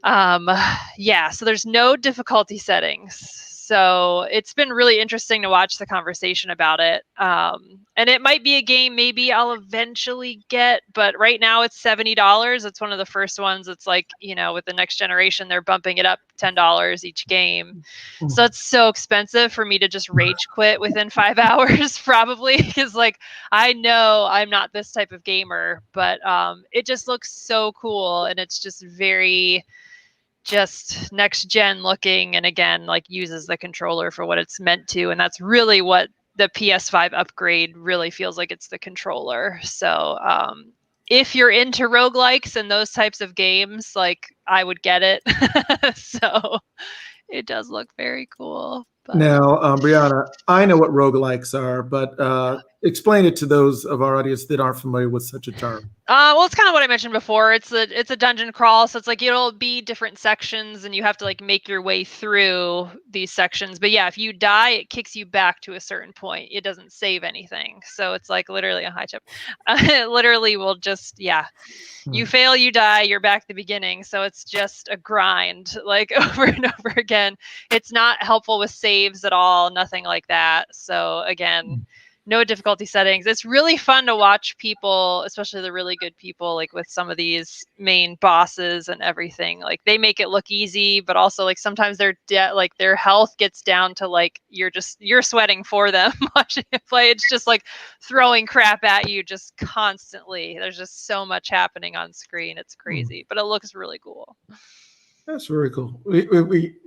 C: so there's no difficulty settings. So it's been really interesting to watch the conversation about it. And it might be a game maybe I'll eventually get, but right now it's $70. It's one of the first ones. It's with the next generation, they're bumping it up $10 each game. So it's so expensive for me to just rage quit within 5 hours, probably, because I know I'm not this type of gamer, but it just looks so cool. And it's just very just next gen looking, and again uses the controller for what it's meant to, and that's really what the PS5 upgrade really feels like. It's the controller. So if you're into roguelikes and those types of games, I would get it. So it does look very cool. But.
A: Now, Brianna, I know what roguelikes are, but explain it to those of our audience that aren't familiar with such a term.
C: Well, it's kind of what I mentioned before. It's a dungeon crawl, so it's it'll be different sections, and you have to make your way through these sections. But yeah, if you die, it kicks you back to a certain point. It doesn't save anything, so it's literally a high jump. It literally will just you fail, you die, you're back at the beginning. So it's just a grind, over and over again. It's not helpful with saves at all, nothing like that. So again, no difficulty settings. It's really fun to watch people, especially the really good people, with some of these main bosses and everything. They make it look easy, but also sometimes their health gets down to you're sweating for them watching it play. It's just throwing crap at you just constantly. There's just so much happening on screen. It's crazy, but it looks really cool.
A: That's very cool.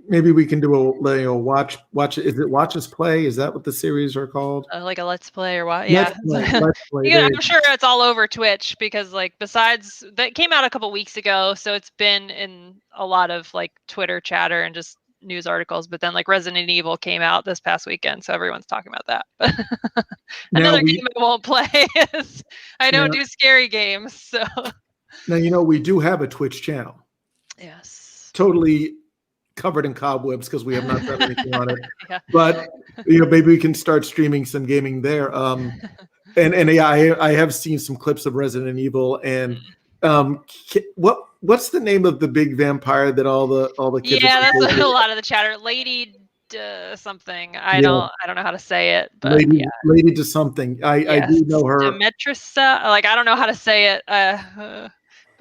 A: Maybe we can do a watch. Is it Watch Us Play? Is that what the series are called?
C: Like a Let's Play or what? Yeah.
A: Let's play.
C: Yeah, I'm sure it's all over Twitch, because besides that came out a couple weeks ago, so it's been in a lot of Twitter chatter and just news articles. But then Resident Evil came out this past weekend, so everyone's talking about that. Another game I won't play is I don't do scary games. So
A: now we do have a Twitch channel.
C: Yes.
A: Totally covered in cobwebs because we have not done anything on it. Yeah. But maybe we can start streaming some gaming there. And yeah, I have seen some clips of Resident Evil. And what's the name of the big vampire that all the kids?
C: Yeah, that's a lot of the chatter. Lady something. I
A: Yeah.
C: don't know how to say it, but
A: lady to something. I do know her.
C: Demetrissa. Like I don't know how to say it. But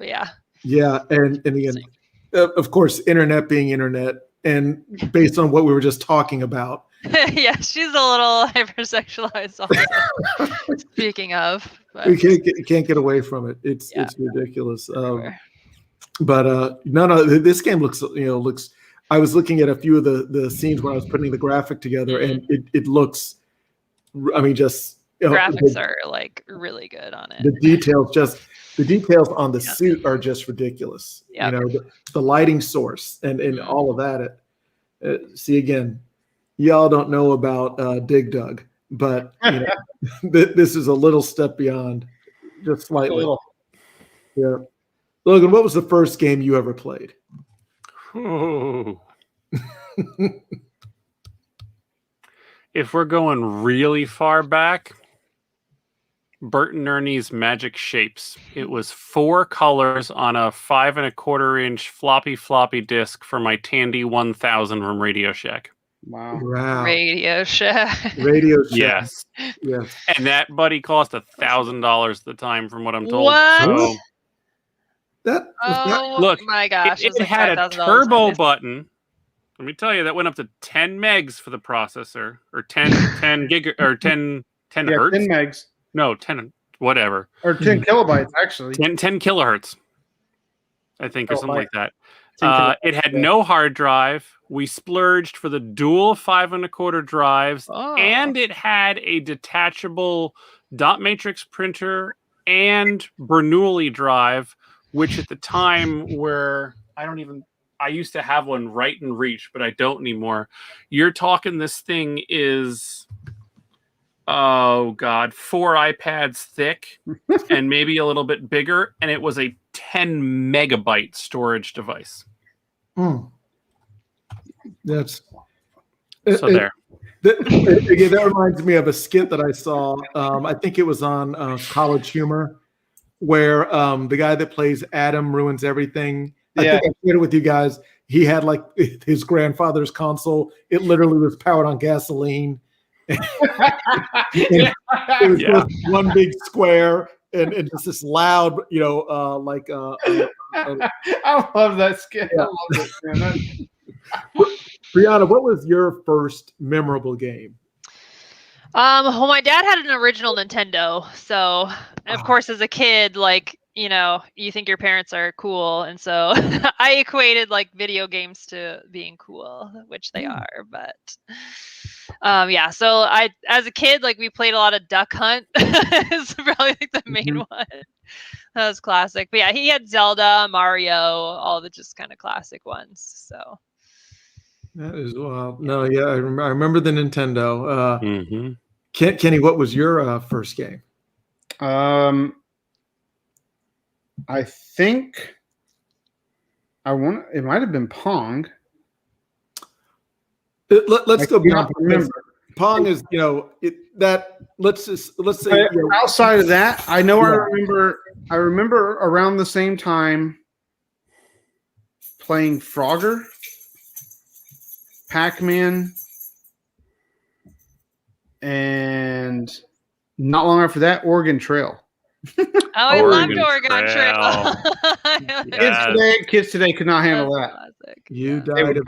C: yeah.
A: Yeah, and again, of course, internet being internet, and based on what we were just talking about.
C: Yeah, she's a little hypersexualized also. Speaking of, but
A: we can't get away from it. It's ridiculous. But no, this game looks I was looking at a few of the scenes when I was putting the graphic together, and it looks. I mean, just
C: graphics are like really good on it.
A: The details on the suit are just ridiculous.
C: Yep.
A: You know, the lighting source and all of that. See, again, y'all don't know about Dig Dug, but this is a little step beyond, just slightly. Yeah. Logan, what was the first game you ever played?
B: Ooh. If we're going really far back, Bert and Ernie's Magic Shapes. It was 4 colors on a 5 1/4 inch floppy disk for my Tandy 1000 from Radio Shack.
D: Wow.
C: Radio Shack.
A: Radio Shack.
B: Yes.
A: Yes.
B: And that buddy cost $1,000 at the time, from what I'm told.
C: What?
B: So,
C: look, my gosh!
B: it had a turbo button. Let me tell you, that went up to 10 megs for the processor, or 10 hertz.
D: 10 megs.
B: No, 10 whatever.
D: Or 10 kilobytes, actually.
B: 10 kilohertz, I think, or something like that. It had no hard drive. We splurged for the dual 5 1/4 drives, and it had a detachable dot matrix printer and Bernoulli drive, which at the time I used to have one right in reach, but I don't anymore. You're talking, this thing is, 4 iPads thick and maybe a little bit bigger, and it was a 10 megabyte storage device.
A: That's
B: so there.
A: That reminds me of a skit that I saw. I think it was on College Humor, where the guy that plays Adam ruins everything. I think I shared it with you guys. He had like his grandfather's console. It literally was powered on gasoline. It was just one big square and just this loud, I
D: love that skit. I love it, man.
A: Brianna, what was your first memorable game?
C: Well, my dad had an original Nintendo, so of course, as a kid, you think your parents are cool, and so I equated like video games to being cool, which they are. But so as a kid, we played a lot of Duck Hunt. It's probably the main one. That was classic. But yeah, he had Zelda, Mario, all the just kind of classic ones. So
A: that is wild. No, yeah, I remember the Nintendo. Kenny, what was your first game?
D: I think it might have been Pong.
A: Let's go beyond Pong is, let's say
D: outside of that, I remember around the same time playing Frogger, Pac-Man, and not long after that, Oregon Trail.
C: I loved Oregon Trail.
D: Kids today could not handle that.
C: Classic.
A: You died of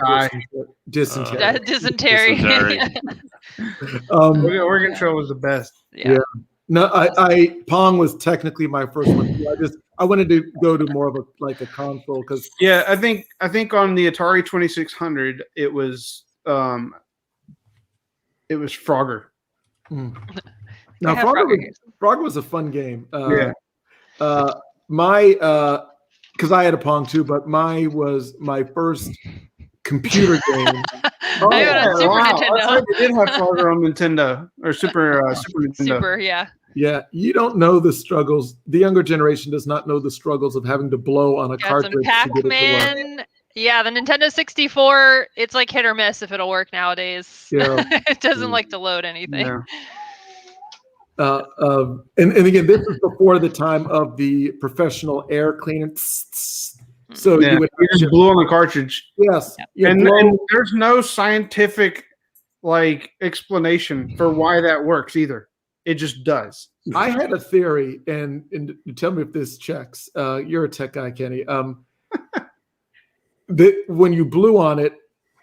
A: dysentery.
C: Dysentery.
D: Oregon Trail was the best.
C: Yeah.
A: No, Pong was technically my first one. I wanted to go to more of a console because
D: I think on the Atari 2600 it was Frogger.
A: Now Frogger was a fun game. Because I had a Pong too, but mine was my first computer game.
C: Nintendo.
D: They did have Frogger on Nintendo or Super Nintendo.
C: Super, yeah.
A: Yeah, you don't know the struggles. The younger generation does not know the struggles of having to blow on a cartridge.
C: Some Pac-Man. Yeah, the Nintendo 64, it's like hit or miss if it'll work nowadays. Yeah. It doesn't like to load anything.
D: Yeah.
A: And again, this was before the time of the professional air cleaner. So you would
D: just blew on the cartridge.
A: Yes.
D: And there's no scientific like explanation for why that works either. It just does.
A: I had a theory, and tell me if this checks. You're a tech guy, Kenny. That when you blew on it,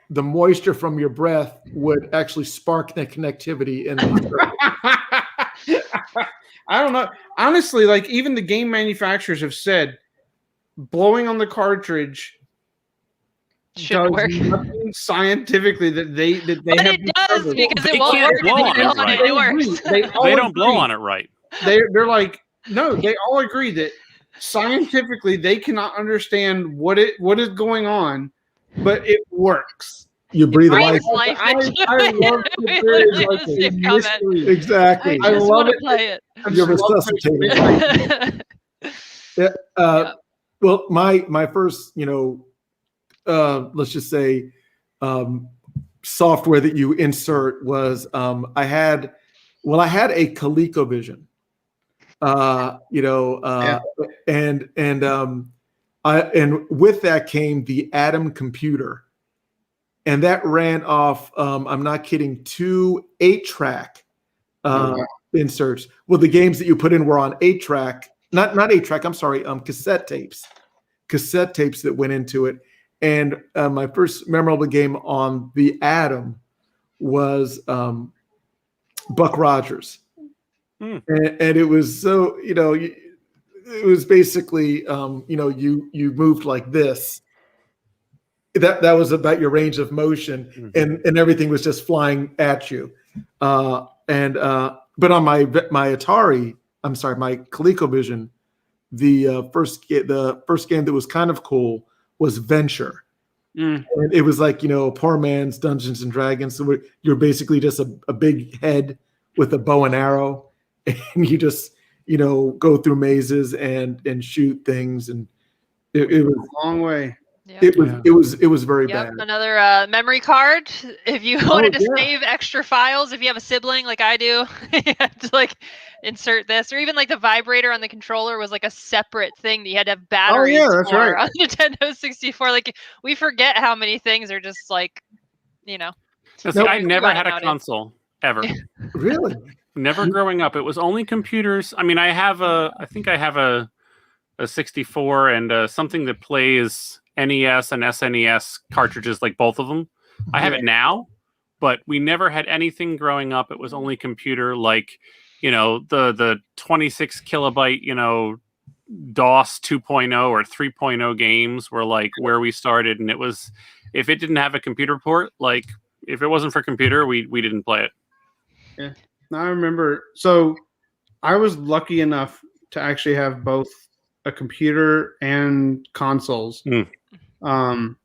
A: the moisture from your breath would actually spark the connectivity in the
D: I don't know. Honestly, like even the game manufacturers have said blowing on the cartridge
C: Shouldn't work.
D: nothing scientifically that they
C: But
D: have
C: it does
D: discovered.
C: because
B: They
C: it won't
B: can't
C: work.
B: blow on it
C: It
B: right.
C: works.
D: They all
B: They don't blow
D: agree.
B: on it right.
D: They're like, no, they all agree that scientifically they cannot understand what is going on, but it works.
A: You breathe
C: Right.
A: life.
D: I love
C: We
D: the theory,
C: literally
D: like
C: the same
D: a
C: comment.
D: mystery.
A: Exactly.
C: I
D: I
C: just
D: love
C: want to
D: it.
C: play it.
D: I
A: You're
D: just love
A: resuscitating.
C: Yeah.
A: Well, my first, let's just say, software that you insert was I had a ColecoVision, and with that came the Atom computer, and that ran off. I'm not kidding. 2 8-track inserts. Well, the games that you put in were on 8-track, not 8-track. I'm sorry, cassette tapes that went into it. And my first memorable game on the Atom was Buck Rogers, and it was so it was basically you moved like this. That was about your range of motion, and everything was just flying at you. But on my Atari, I'm sorry, my ColecoVision, the first game that was kind of cool was Venture. And it was like, poor man's Dungeons and Dragons. So you're basically just a big head with a bow and arrow, and you just go through mazes and shoot things, and it was
D: a long way.
C: Yep.
A: It was very bad.
C: Another memory card. If you wanted to save extra files, if you have a sibling like I do, you have to like insert this, or even like the vibrator on the controller was like a separate thing that you had to have batteries
D: that's
C: for
D: right.
C: on Nintendo 64. Like we forget how many things are just like,
B: Now, see, I never had a console ever.
A: Really?
B: Never growing up. It was only computers. I mean, I think I have a 64 and something that plays NES and SNES cartridges, like both of them. I have it now, but we never had anything growing up. It was only computer, like, the 26 kilobyte, DOS 2.0 or 3.0 games were like where we started. And it was, if it didn't have a computer port, like if it wasn't for computer, we didn't play it.
D: Yeah. I remember. So I was lucky enough to actually have both a computer and consoles. And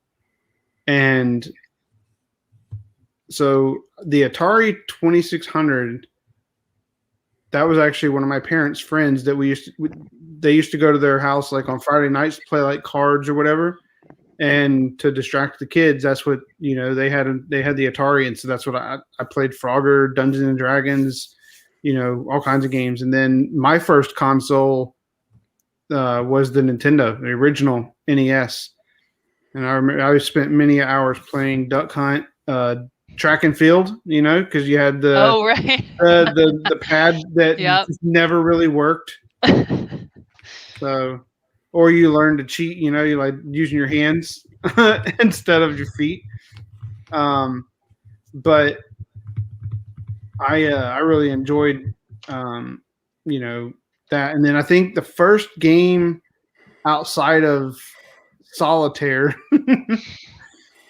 D: so the Atari 2600, that was actually one of my parents' friends that they used to go to their house like on Friday nights to play like cards or whatever. And to distract the kids, that's what, they had the Atari. And so that's what I played Frogger, Dungeons and Dragons, all kinds of games. And then my first console was the Nintendo, the original NES. And I remember I spent many hours playing Duck Hunt, track and field, because you had the the pad that just never really worked. So, or you learn to cheat, you like using your hands instead of your feet. But I really enjoyed, that. And then I think the first game outside of solitaire,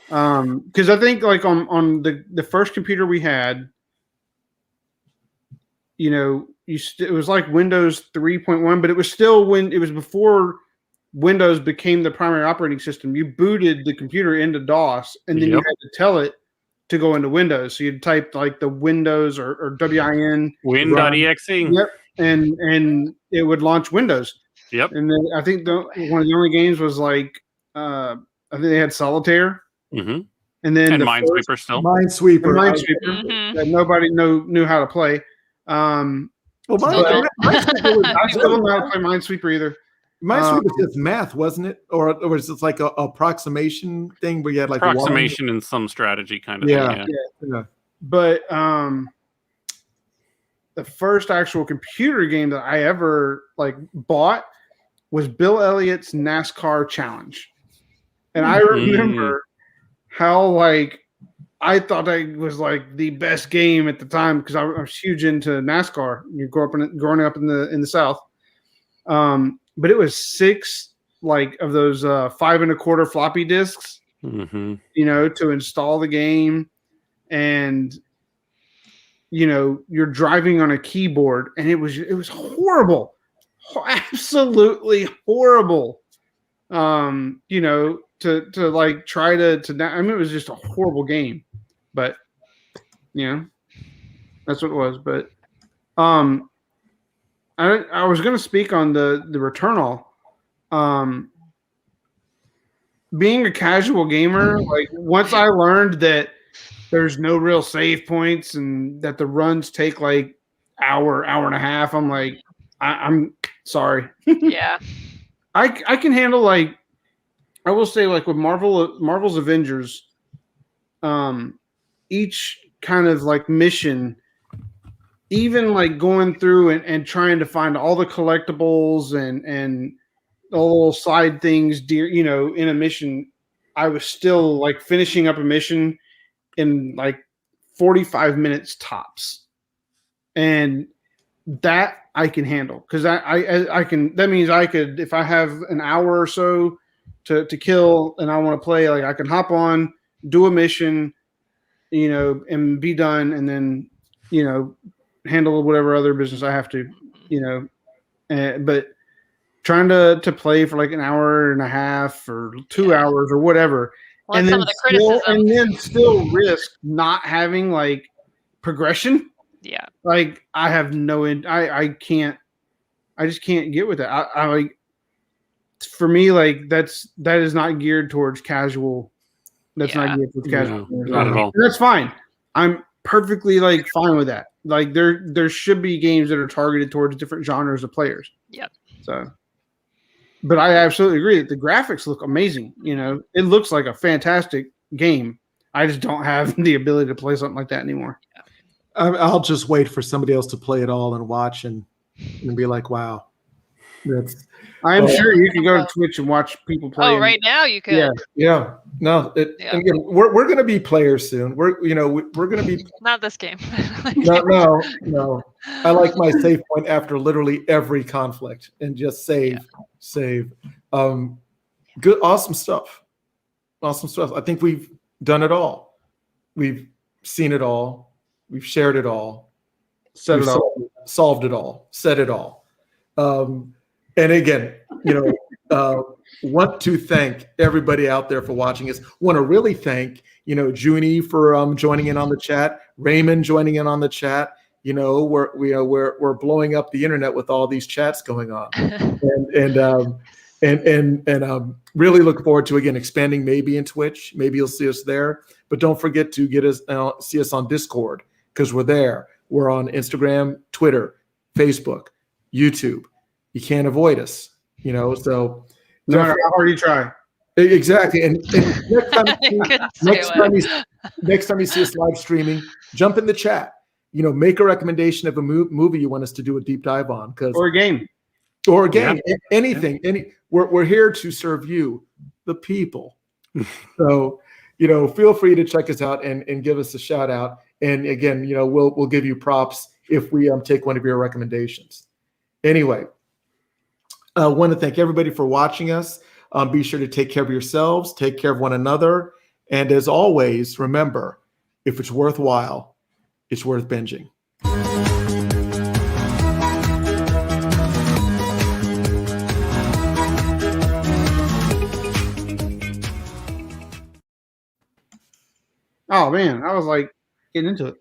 D: because I think like on the first computer we had, it was like Windows 3.1, but it was still when it was before Windows became the primary operating system. You booted the computer into DOS, and then you had to tell it to go into Windows. So you'd type like the Windows or WIN
B: Win.exe.
D: Yep, and it would launch Windows.
B: Yep.
D: And then I think one of the only games was like I think they had Solitaire.
B: Mm-hmm.
D: And then
B: Minesweeper still.
A: Minesweeper.
D: That nobody knew how to play.
A: Well,
D: Minesweeper I still don't know how to play Minesweeper either.
A: Minesweeper was just math, wasn't it? Or was it like a approximation thing where you had like
B: approximation and some strategy kind of thing. Yeah.
D: But the first actual computer game that I ever like bought was Bill Elliott's NASCAR Challenge. And I remember how like I thought that was like the best game at the time because I was huge into NASCAR. You growing up in the South. But it was 6 like of those 5 1/4 floppy disks, you know, to install the game. And you know, you're driving on a keyboard, and it was horrible, absolutely horrible. You know, to like try to I mean, it was just a horrible game, but you know, that's what it was. But I was going to speak on the Returnal. Being a casual gamer, like once I learned that there's no real save points and that the runs take like hour and a half, I'm like, I'm sorry.
C: Yeah.
D: I can handle like, I will say like with Marvel's Avengers, each kind of like mission, even like going through and trying to find all the collectibles and all the little side things, you know, in a mission, I was still like finishing up a mission in like 45 minutes tops. And that I can handle because I can, that means I could, if I have an hour or so to kill and I want to play, like I can hop on, do a mission, you know, and be done. And then, you know, handle whatever other business I have to, you know, but trying to play for like an hour and a half or 2 hours or whatever.
C: Well, and then
D: still risk not having like progression.
C: Yeah.
D: Like I have no, I just can't get with it. I like, for me, like that is not geared towards casual. That's not geared towards casual.
B: No, not at all.
D: And that's fine. I'm perfectly like fine with that. Like there should be games that are targeted towards different genres of players.
C: Yep.
D: So, but I absolutely agree that the graphics look amazing. You know, it looks like a fantastic game. I just don't have the ability to play something like that anymore.
A: I'll just wait for somebody else to play it all and watch and be like, wow.
D: I'm sure you can go to Twitch and watch people play.
C: Oh, right now you could.
A: Yeah. No, again, we're going to be players soon. We're going to be
C: not this game.
A: No. I like my save point after literally every conflict and just save. Good, awesome stuff. I think we've done it all. We've seen it all. We've shared it all. Solved it all. Said it all. And again, want to thank everybody out there for watching us. Want to really thank, Junie for joining in on the chat, Raymond joining in on the chat. We're blowing up the internet with all these chats going on, and really look forward to again expanding maybe in Twitch. Maybe you'll see us there, but don't forget to get us see us on Discord because we're there. We're on Instagram, Twitter, Facebook, YouTube. You can't avoid us, so
D: no matter how hard you try.
A: Exactly. And next time you see us live streaming, jump in the chat, make a recommendation of a movie you want us to do a deep dive on, or
D: a game,
A: anything. We're here to serve you, the people. So, feel free to check us out and give us a shout out. And again, we'll give you props if we take one of your recommendations. Anyway, I want to thank everybody for watching us. Be sure to take care of yourselves, take care of one another. And as always, remember, if it's worthwhile, it's worth binging.
D: Oh, man, I was like getting into it.